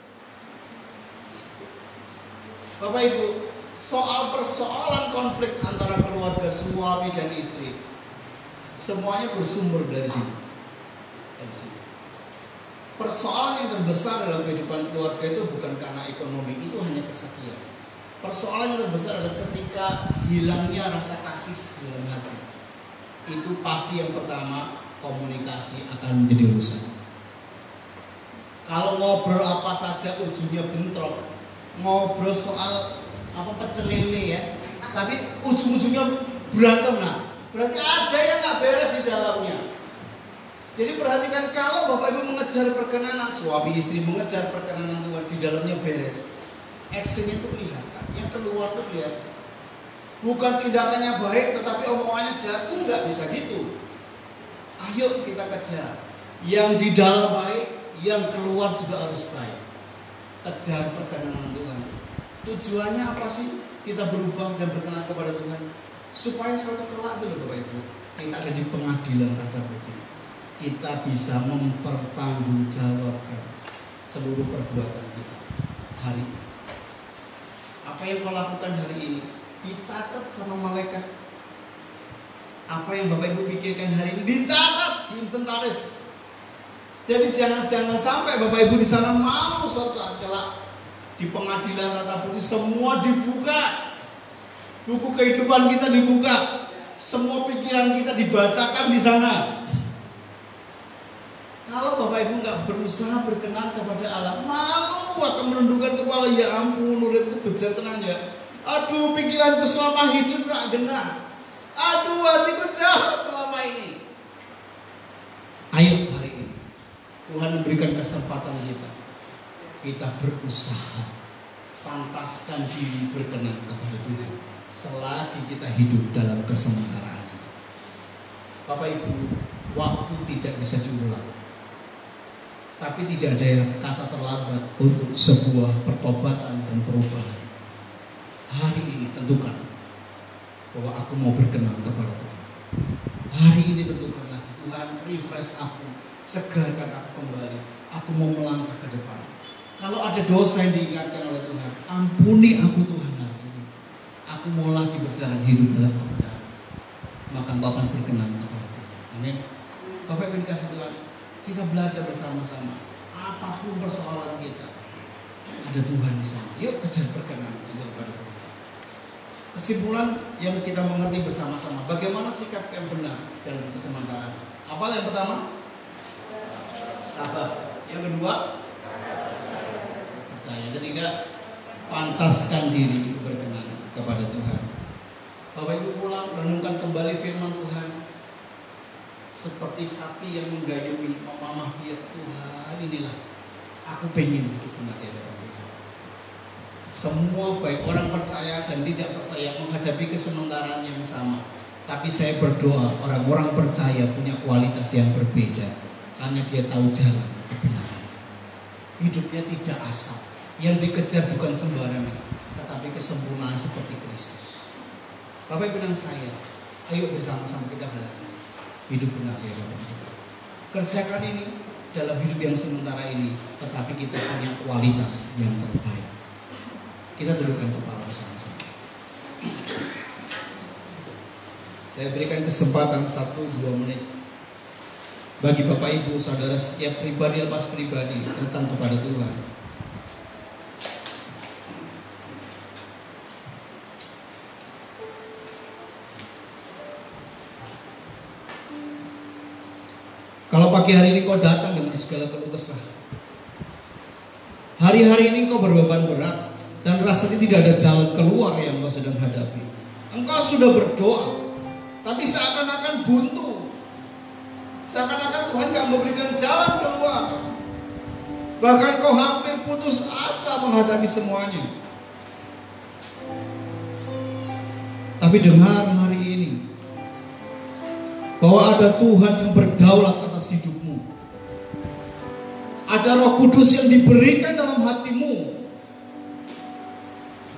Bapak Ibu, soal persoalan konflik antara keluarga suami dan istri, semuanya bersumber dari sini. Persoalan yang terbesar dalam kehidupan keluarga itu bukan karena ekonomi, itu hanya kesekian. Persoalan yang terbesar adalah ketika hilangnya rasa kasih dalam hati. Itu pasti yang pertama, komunikasi akan menjadi rusak. Kalau ngobrol apa saja ujungnya bentrok, ngobrol soal apa pecel lele ya, tapi ujung-ujungnya berantem, nah berarti ada yang nggak beres di dalamnya. Jadi perhatikan, kalau Bapak Ibu mengejar perkenanan, suami istri mengejar perkenanan Tuhan, di dalamnya beres, actionnya itu kelihatan, yang keluar itu kelihatan. Bukan tindakannya baik tetapi omongannya jahat, enggak bisa gitu. Ayo kita kejar yang di dalam baik, yang keluar juga harus baik. Kejar perkenanan Tuhan. Tujuannya apa sih kita berubah dan berkenan kepada Tuhan? Supaya satu kelak itu Bapak Ibu, kita ada di pengadilan tata budi. Kita bisa mempertanggungjawabkan seluruh perbuatan kita hari ini. Apa yang kau lakukan hari ini dicatat sama malaikat. Apa yang Bapak Ibu pikirkan hari ini dicatat, diinventaris. Jadi jangan sampai Bapak Ibu di sana malu suatu saat kelak di pengadilan tata budi semua dibuka. Buku kehidupan kita dibuka. Semua pikiran kita dibacakan di sana. Kalau Bapak Ibu nggak berusaha berkenan kepada Allah, malu akan menundukkan kepala. Ya ampun, uripku bejat tenan ya. Aduh, pikiranku selama hidup gak genah. Aduh, hatiku jahat selama ini. Ayo hari ini Tuhan memberikan kesempatan kita berusaha pantaskan diri berkenan kepada Tuhan selagi kita hidup dalam kesementaraan. Bapak Ibu, waktu tidak bisa diulang. Tapi tidak ada kata terlambat untuk sebuah pertobatan dan perubahan. Hari ini tentukan bahwa aku mau berkenan kepada Tuhan. Hari ini tentukan lagi, Tuhan refresh aku, segarkan aku kembali. Aku mau melangkah ke depan. Kalau ada dosa yang diingatkan oleh Tuhan, ampuni aku Tuhan hari ini. Aku mau lagi berjalan hidup dalam kebenaran. Maka Bapak berkenan kepada Tuhan. Amin. Bapak Ibu dikasih Tuhan, kita belajar bersama-sama. Apapun persoalan kita, ada Tuhan di sana. Yuk kejar perkenan kepada Tuhan. Kesimpulan yang kita mengerti bersama-sama, bagaimana sikap yang benar dalam kesementaraan. Apa yang pertama? Sabar. Yang kedua, percaya. Yang ketiga, pantaskan diri berkenan kepada Tuhan. Bapak Ibu pulang, renungkan kembali firman Tuhan. Seperti sapi yang menggayumi, memamah dia, Tuhan inilah aku pengen hidup benar di hadapan Tuhan. Semua baik orang percaya dan tidak percaya menghadapi kesementaraan yang sama. Tapi saya berdoa orang-orang percaya punya kualitas yang berbeda karena dia tahu jalan kebenaran. Hidupnya tidak asal, Yang dikejar bukan sembarangan, tetapi kesempurnaan seperti Kristus. Bapak Ibu dan saya, ayo bersama-sama kita belajar hidup benar di hadapan kita. Kerjakan ini dalam hidup yang sementara ini, tetapi kita punya kualitas yang terbaik. Kita dudukkan kepala bersama-sama. Saya berikan kesempatan 1-2 menit bagi Bapak Ibu, Saudara, setiap pribadi lepas pribadi datang kepada Tuhan. Kalau pagi hari ini kau datang dengan segala keluh kesah, hari-hari ini kau berbeban berat dan rasanya tidak ada jalan keluar yang kau sedang hadapi. Engkau sudah berdoa, tapi seakan-akan buntu. Seakan-akan Tuhan gak memberikan jalan keluar. Bahkan kau hampir putus asa menghadapi semuanya. Tapi dengar hari ini bahwa ada Tuhan yang berdaulat atas hidupmu. Ada Roh Kudus yang diberikan dalam hatimu.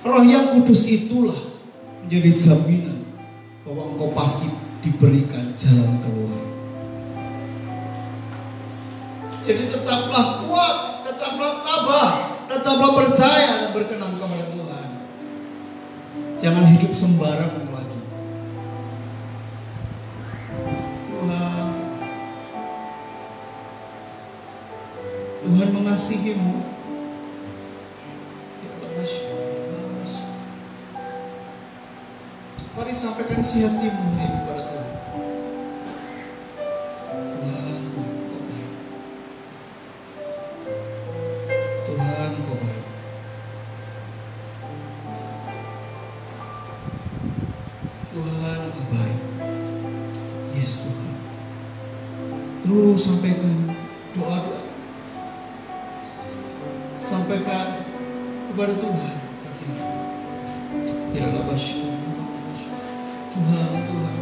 Roh yang kudus itulah menjadi jaminan bahwa engkau pasti diberikan jalan keluar. Jadi tetaplah kuat, tetaplah tabah, tetaplah percaya dan berkenan kepada Tuhan. Jangan hidup sembarangan lagi. Tuhan mengasihimu. Mari sampaikan isi hatimu hari ini kepada Tuhan. Tuhan, Kau baik. Tuhan, Kau baik. Tuhan, Kau baik. Yes, Tuhan. Terus sampaikan doa-doa. Sampaikan kepada Tuhan pagi ini. Tuhan, Tuhan,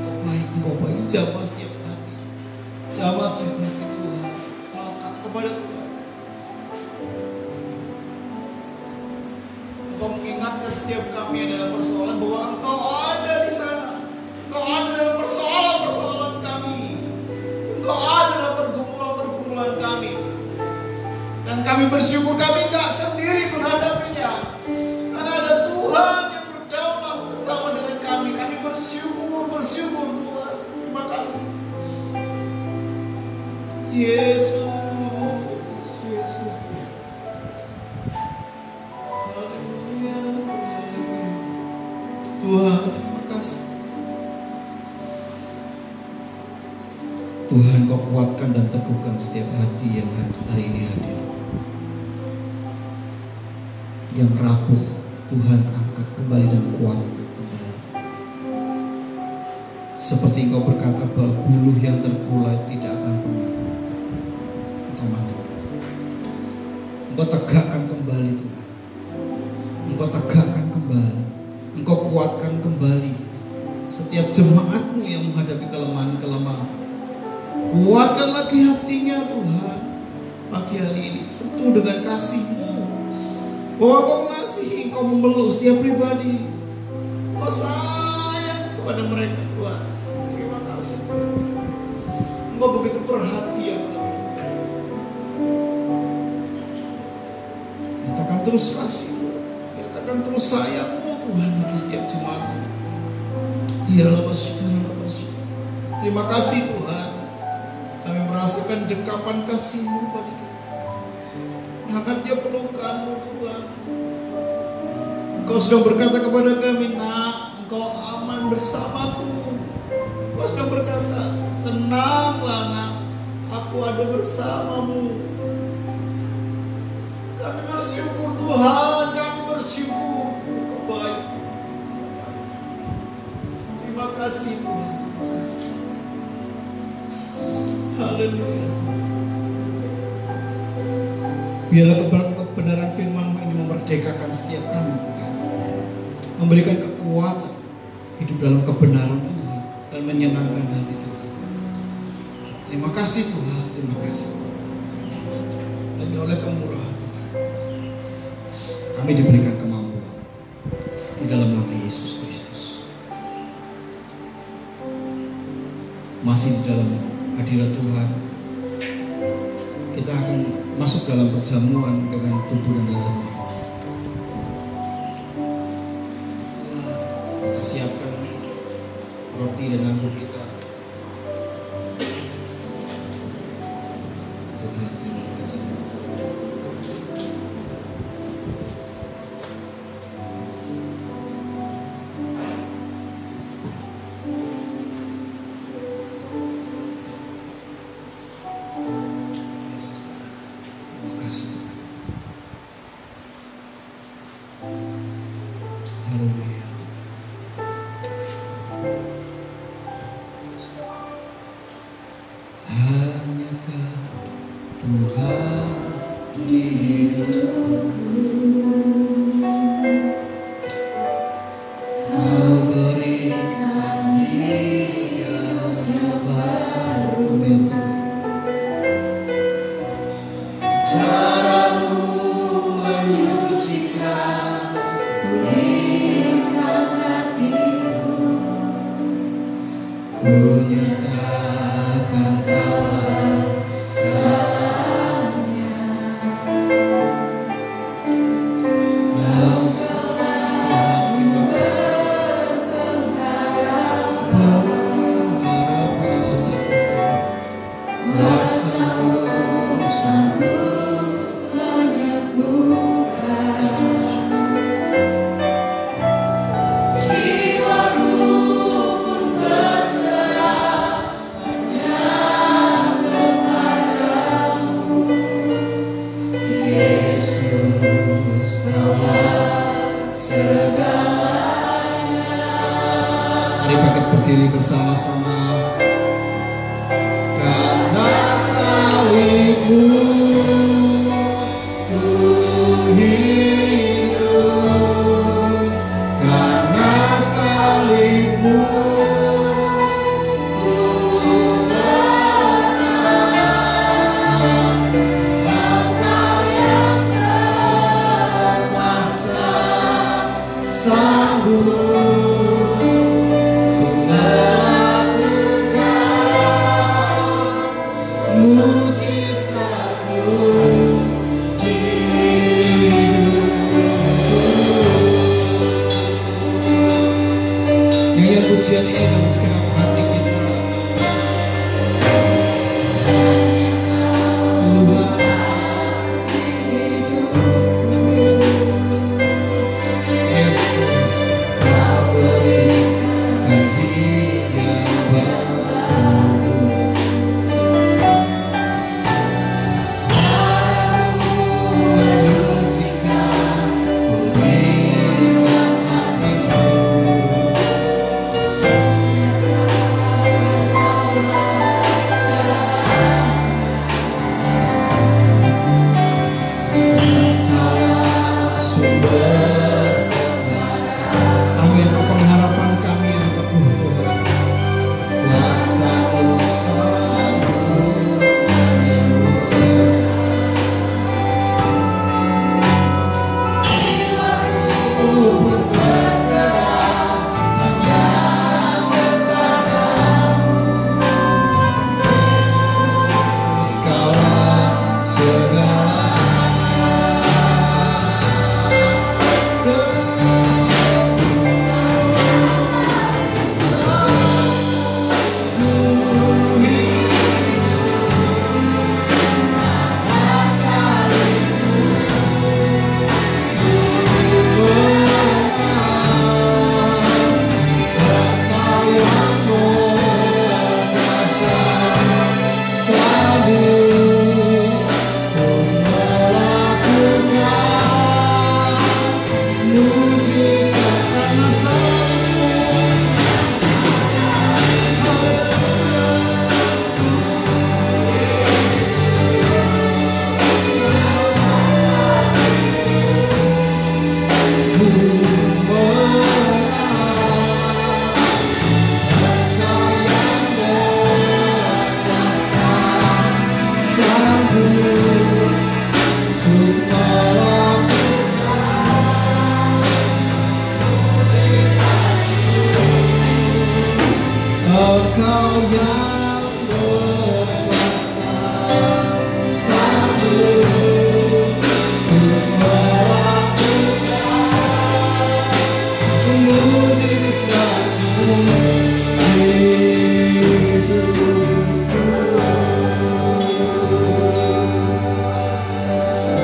Kau baik, Kau baik. Jamah setiap hati, jamah setiap hati Tuhan. Melekat kepada Tuhan. Engkau mengingatkan setiap kami yang dalam persoalan bahwa Engkau ada di sana. Engkau ada dalam persoalan-persoalan kami. Engkau ada dalam pergumulan-pergumulan kami. Dan kami bersyukur kami gak sendiri menghadapinya. Karena ada Tuhan yang berdaulat bersama dengan kami. Kami bersyukur Tuhan. Terima kasih. Yesus. Haleluya. Tuhan, terima kasih. Tuhan, Kau kuatkan dan teguhkan setiap hati yang hari ini hadir. Yang rapuh, Tuhan angkat kembali dan kuatkan kembali. Seperti Engkau berkata bahwa buluh yang terkulai tidak akan pernah Engkau matikan. Engkau tegakkan kembali Tuhan. Engkau tegakkan kembali. Engkau kuatkan kembali setiap jemaat-Mu yang menghadapi kelemahan-kelemahan. Kuatkan lagi hatinya Tuhan. Pagi hari ini sentuh dengan kasih-Mu, bahwa Kau mengasihi, Kau memeluk setiap pribadi. Kau sayang kepada mereka Tuhan. Terima kasih. Engkau begitu perhatian. Nyatakan terus kasih-Mu, nyatakan terus sayang-Mu Tuhan bagi setiap jemaat. Terima kasih Tuhan. Kami merasakan dekapan kasih-Mu bagi kami. Hangatnya pelukan-Mu Tuhan. Engkau sudah berkata kepada kami, nak, Engkau aman bersamaku. Engkau sudah berkata, tenanglah nak, aku ada bersamamu. Kami bersyukur Tuhan, kami bersyukur. Engkau baik. Terima kasih Tuhan. Haleluya. Biarlah kebenaran firman-Mu ini memerdekakan setiap kami Tuhan. Memberikan kekuatan hidup dalam kebenaran Tuhan dan menyenangkan hati Tuhan. Terima kasih Tuhan, terima kasih. Hanya oleh kemurahan Tuhan Kami diberikan kemampuan di dalam nama Yesus Kristus. Masih di dalam hadirat Tuhan, kita akan masuk dalam perjamuan dengan tubuh dan darah Tuhan. Kita siapkan roti dan anggur kita. Tuhan, terima kasih. Mari kita berdiri bersama-sama. Karena salibmu ku hidup, karena salibmu ku menang. Engkau yang berkuasa sanggup mujizat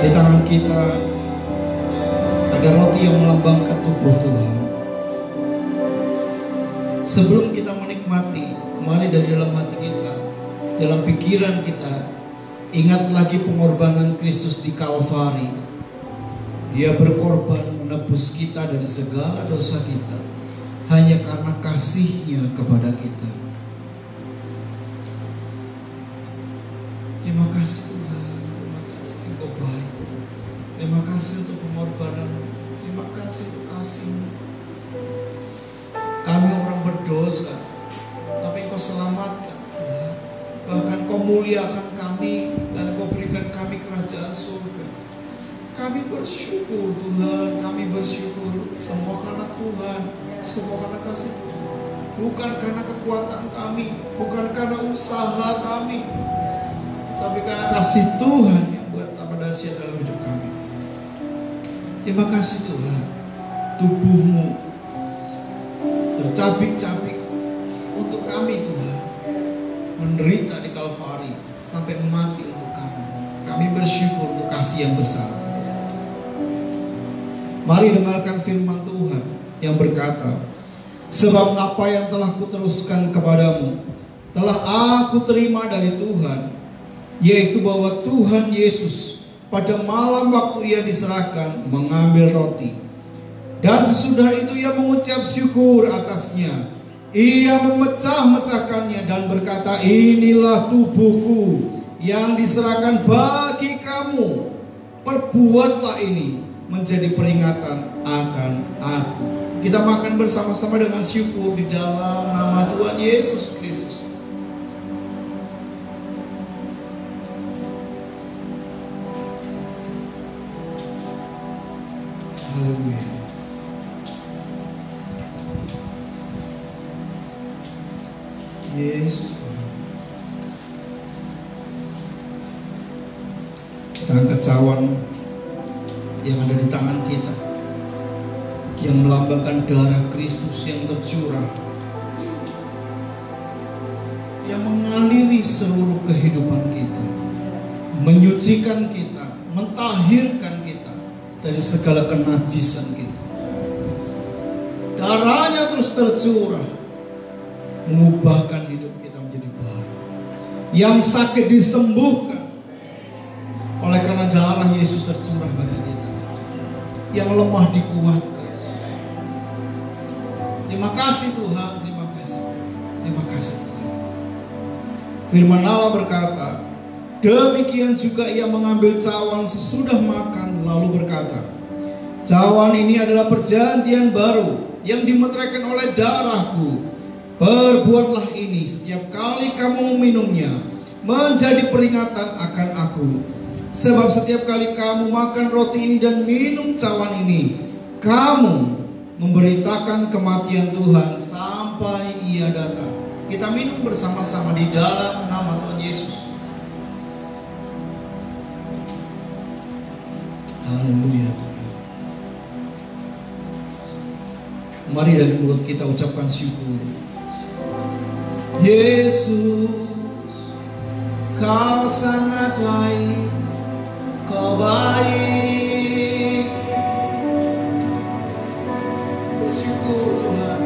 Di tangan kita ada roti yang melambangkan tubuh Tuhan. Sebelum kita menikmati, mari dari dalam hati kita, dalam pikiran kita, ingat lagi pengorbanan Kristus di Kalvari. Dia berkorban menebus kita dari segala dosa kita, hanya karena kasih-Nya kepada kita. Terima kasih Tuhan, terima kasih Engkau baik. Terima kasih untuk pengorbanan, terima kasih untuk kasih-Mu. Kami orang berdosa, tapi Engkau selamatkan. Bahkan Engkau muliakan kami dan Engkau berikan kami kerajaan surga. Kami bersyukur Tuhan, kami bersyukur. Semua karena Tuhan, semua karena kasih Tuhan. Bukan karena kekuatan kami, bukan karena usaha kami, tapi karena kasih Tuhan yang buat tambah dahsyat dalam hidup kami. Terima kasih Tuhan, tubuh-Mu tercabik-cabik untuk kami Tuhan, menderita di Kalvari sampai mati untuk kami. Kami bersyukur untuk kasih yang besar. Mari dengarkan firman Tuhan yang berkata, sebab apa yang telah kuteruskan kepadamu telah aku terima dari Tuhan, yaitu bahwa Tuhan Yesus pada malam waktu Ia diserahkan mengambil roti, dan sesudah itu Ia mengucap syukur atasnya. Ia memecah-mecahkannya dan berkata, inilah tubuhku yang diserahkan bagi kamu. Perbuatlah ini menjadi peringatan akan aku. Kita makan bersama-sama dengan syukur di dalam nama Tuhan Yesus Kristus. Haleluya. Yesus. Kita angkat cawan yang ada di tangan kita, yang melambangkan darah Kristus yang tercurah, yang mengaliri seluruh kehidupan kita, menyucikan kita, mentahirkan kita dari segala kenajisan kita. Darahnya terus tercurah, mengubahkan hidup kita menjadi baru. Yang sakit disembuhkan oleh karena darah Yesus tercurah bagi kita. Yang lemah dikuatkan. Terima kasih Tuhan, terima kasih. Terima kasih Tuhan. Firman Allah berkata, demikian juga Ia mengambil cawan sesudah makan, lalu berkata, cawan ini adalah perjanjian baru yang dimeteraikan oleh darahku. Perbuatlah ini setiap kali kamu meminumnya, menjadi peringatan akan aku. Sebab setiap kali kamu makan roti ini dan minum cawan ini, kamu memberitakan kematian Tuhan sampai Ia datang. Kita minum bersama-sama di dalam nama Tuhan Yesus. Haleluya. Mari dari mulut kita ucapkan syukur. Yesus, Kau sangat baik, Kau baik. Bersyukur Tuhan.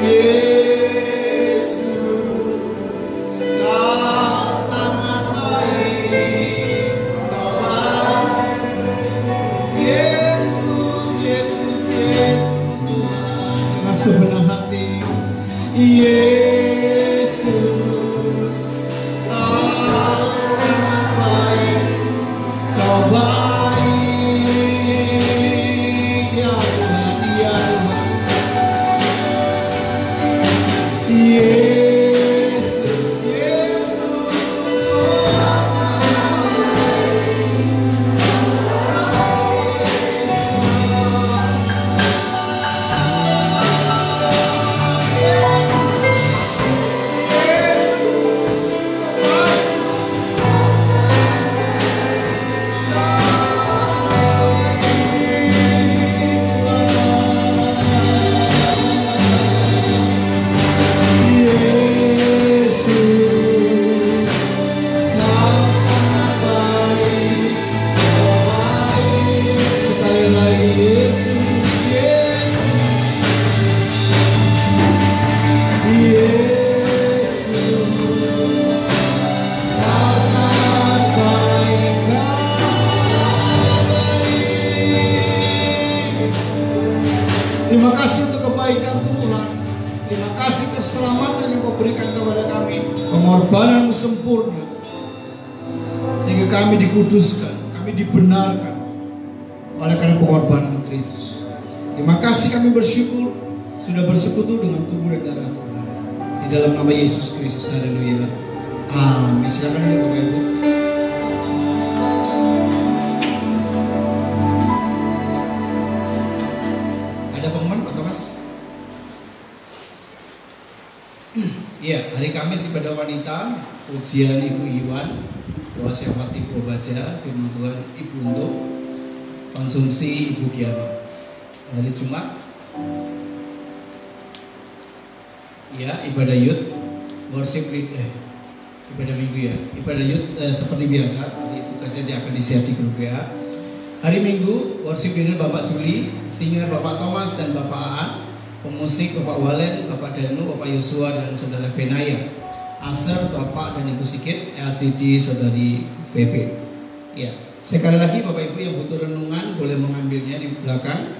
Yesus, Kau sangat baik, Kau baik. Yesus, Yesus, Yesus Tuhan. Dengan sebenar hati. Yesus, Kau sangat baik, Kau baik, ya Tuhan, ya pengorbananmu sempurna, sehingga kami dikuduskan, kami dibenarkan oleh karena pengorbanan Kristus. Terima kasih, kami bersyukur sudah bersekutu dengan tubuh dan darah Tuhan. Di dalam nama Yesus Kristus, haleluya. Amin. Silakan duduk Bapak Ibu. Ada pengumuman Pak Thomas? Iya, hari Kamis ibadah wanita, ujian Ibu Iwan, doa syafaat Ibu baca, firman Tuhan Ibu untuk konsumsi Ibu Giano. Hari Jumat, ya ibadah youth, worship lead, ibadah minggu ya, ibadah youth seperti biasa, nanti tugasnya akan di-share di grup ya. Hari Minggu, worship leader Bapak Juli, singer Bapak Thomas dan Bapak Aan, pemusik Bapak Walen, Bapak Danu, Bapak Yosua dan Saudara Benaya, Aser, Bapak dan Ibu Sikit, LCD Saudari VP. Ya, sekali lagi Bapak Ibu yang butuh renungan boleh mengambilnya di belakang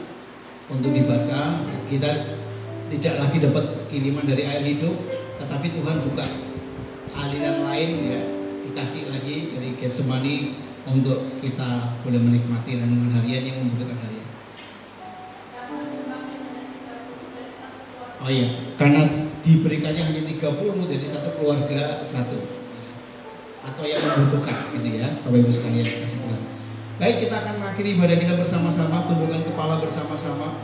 untuk dibaca. Kita tidak lagi dapat kiriman dari air hidup, tetapi Tuhan buka aliran lain ya, dikasih lagi dari Getsemani untuk kita boleh menikmati renungan harian yang membutuhkan harian. Oh iya, karena diberikannya hanya 30, jadi satu keluarga satu, atau yang membutuhkan gitu ya, Bapak Ibu sekalian kasih Tuhan. Baik, kita akan mengakhiri ibadah kita bersama-sama, tundukkan kepala bersama-sama.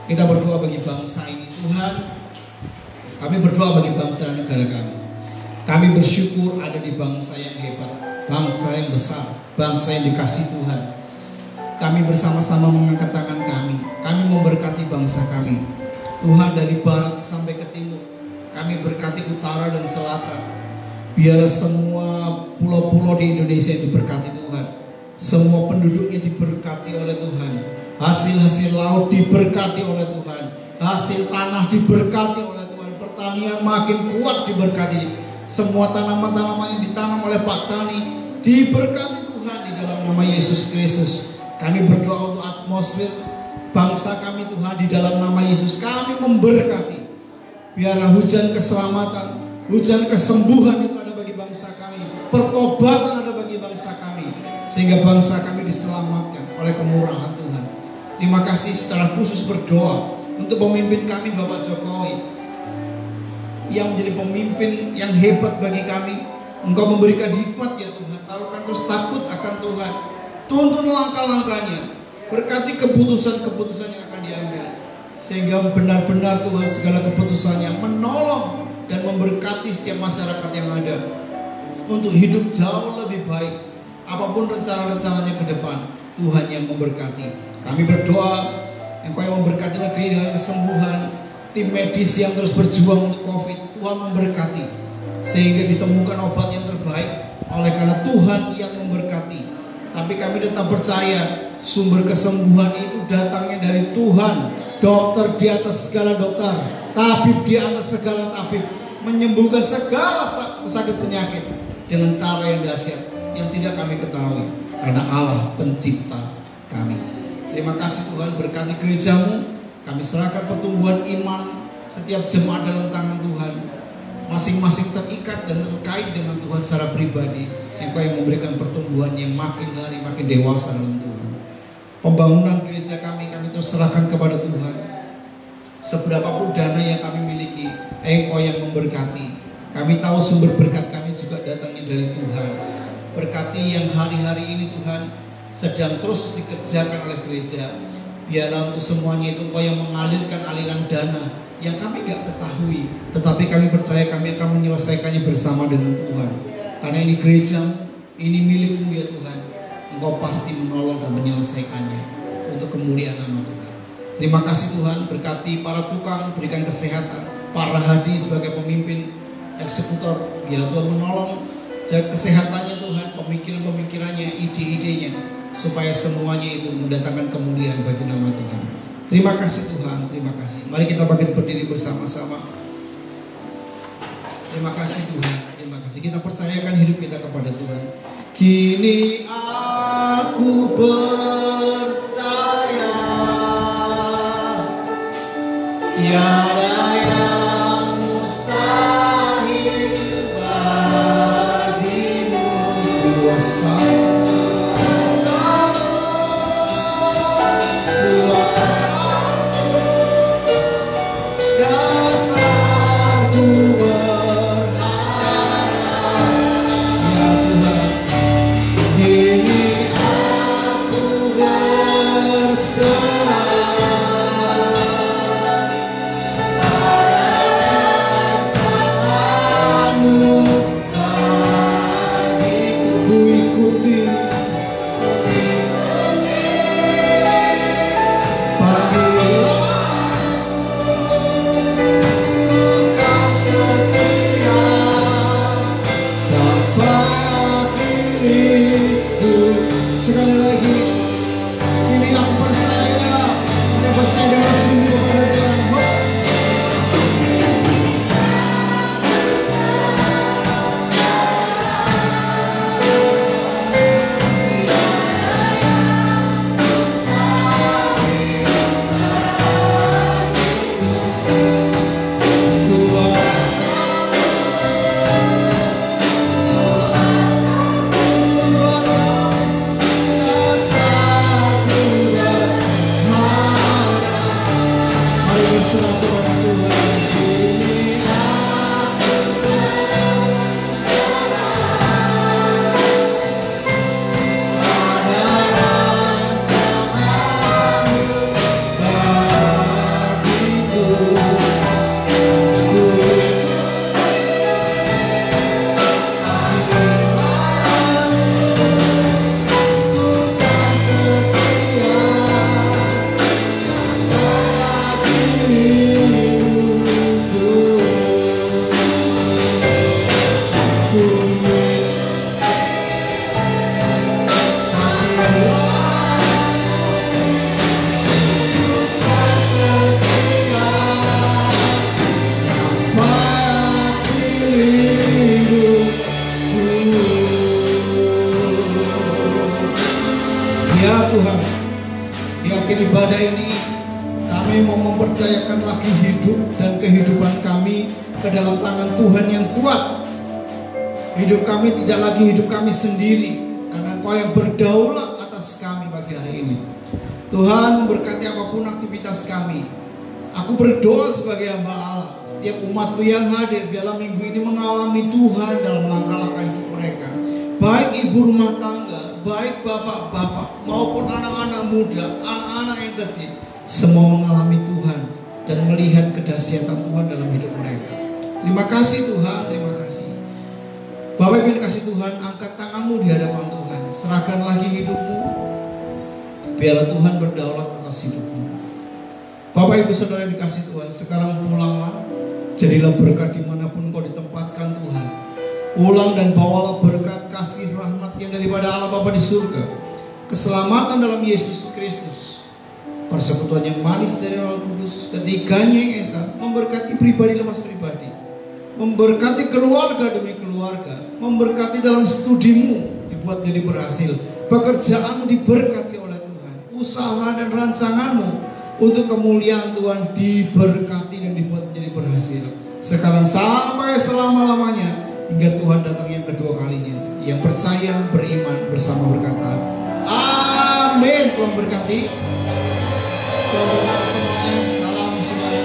Kita berdoa bagi bangsa ini. Tuhan, kami berdoa bagi bangsa dan negara kami. Kami bersyukur ada di bangsa yang hebat, bangsa yang besar, bangsa yang dikasih Tuhan. Kami bersama-sama mengangkat tangan kami. Kami memberkati bangsa kami. Tuhan, dari barat sampai ke timur, kami berkati utara dan selatan. Biar semua pulau-pulau di Indonesia diberkati Tuhan. Semua penduduknya diberkati oleh Tuhan. Hasil-hasil laut diberkati oleh Tuhan. Hasil tanah diberkati oleh Tuhan. Pertanian makin kuat diberkati. Semua tanaman-tanaman yang ditanam oleh Pak Tani diberkati Tuhan di dalam nama Yesus Kristus. Kami berdoa untuk atmosfer bangsa kami Tuhan di dalam nama Yesus. Kami memberkati. Biarlah hujan keselamatan, hujan kesembuhan itu ada bagi bangsa kami. Pertobatan ada bagi bangsa kami. Sehingga bangsa kami diselamatkan oleh kemurahan Tuhan. Terima kasih secara khusus berdoa untuk pemimpin kami Bapak Jokowi, yang menjadi pemimpin yang hebat bagi kami. Engkau memberikan hikmat ya Tuhan. Taruhkan terus takut akan Tuhan. Tuntun langkah-langkahnya. Berkati keputusan-keputusan yang akan diambil. Sehingga benar-benar Tuhan segala keputusannya menolong dan memberkati setiap masyarakat yang ada. Untuk hidup jauh lebih baik. Apapun rencana-rencananya ke depan, Tuhan yang memberkati. Kami berdoa, Engkau yang memberkati negeri dengan kesembuhan. Tim medis yang terus berjuang untuk COVID, Tuhan memberkati. Sehingga ditemukan obat yang terbaik oleh karena Tuhan yang memberkati. Tapi kami tetap percaya sumber kesembuhan itu datangnya dari Tuhan. Dokter di atas segala dokter, tabib di atas segala tabib, menyembuhkan segala sakit penyakit dengan cara yang dahsyat yang tidak kami ketahui, karena Allah pencipta kami. Terima kasih Tuhan, berkati gerejamu. Kami serahkan pertumbuhan iman setiap jemaat dalam tangan Tuhan. Masing-masing terikat dan terkait dengan Tuhan secara pribadi. Engkau yang memberikan pertumbuhan yang makin hari makin dewasa dalam Tuhan. Pembangunan gereja kami terus serahkan kepada Tuhan. Seberapapun dana yang kami miliki, Engkau yang memberkati. Kami tahu sumber berkat kami juga datangnya dari Tuhan. Berkati yang hari-hari ini Tuhan sedang terus dikerjakan oleh gereja. Biarlah untuk semuanya itu Engkau yang mengalirkan aliran dana yang kami gak ketahui, tetapi kami percaya kami akan menyelesaikannya bersama dengan Tuhan. Karena ini gereja, ini milikmu ya Tuhan. Engkau pasti menolong dan menyelesaikannya untuk kemuliaan nama Tuhan. Terima kasih Tuhan, berkati para tukang, berikan kesehatan. Para Hadi sebagai pemimpin eksekutor, biarlah Tuhan menolong, jaga kesehatannya Tuhan, pemikiran-pemikirannya, ide-idenya, supaya semuanya itu mendatangkan kemuliaan bagi nama Tuhan. Terima kasih Tuhan, terima kasih. Mari kita bangkit berdiri bersama-sama. Terima kasih Tuhan, terima kasih. Kita percayakan hidup kita kepada Tuhan. Kini aku percaya, tiada yang mustahil. ikuti. Sekali lagi, ini aku percaya, saya percaya dengan sungguh kepada Tuhan. Ya Tuhan, di akhir ibadah ini kami mau mempercayakan lagi hidup dan kehidupan kami ke dalam tangan Tuhan yang kuat. Hidup kami tidak lagi hidup kami sendiri, karena Engkau yang berdaulat atas kami pagi hari ini. Tuhan memberkati apapun aktivitas kami. Aku berdoa sebagai hamba Allah, setiap umat-Mu yang hadir biarlah minggu ini mengalami Tuhan dalam langkah-langkah hidup mereka. Baik ibu rumah tangga, baik bapak-bapak maupun anak-anak muda, anak-anak yang kecil, semua mengalami Tuhan dan melihat kedahsyatan Tuhan dalam hidup mereka. Terima kasih Tuhan, terima kasih. Bapak Ibu kasih Tuhan, angkat tanganmu di hadapan Tuhan, serahkan lagi hidupmu, biarlah Tuhan berdaulat atas hidupmu. Bapak Ibu Saudara yang dikasih Tuhan, sekarang pulanglah, jadilah berkat dimanapun kau ditempatkan Tuhan. Pulang dan bawalah berkat kasih rahmat yang daripada Allah Bapa di surga, keselamatan dalam Yesus Kristus, persekutuan yang manis dari Roh Kudus, ketiganya yang esa, memberkati pribadi lepas pribadi, memberkati keluarga demi keluarga, memberkati dalam studimu dibuat menjadi berhasil, pekerjaanmu diberkati oleh Tuhan, usaha dan rancanganmu untuk kemuliaan Tuhan diberkati dan dibuat menjadi berhasil sekarang sampai selama-lamanya, hingga Tuhan datang yang kedua kalinya. Yang percaya, beriman, bersama berkata amin. Tuhan berkati. Tuhan berkati semuanya. Salam semuanya.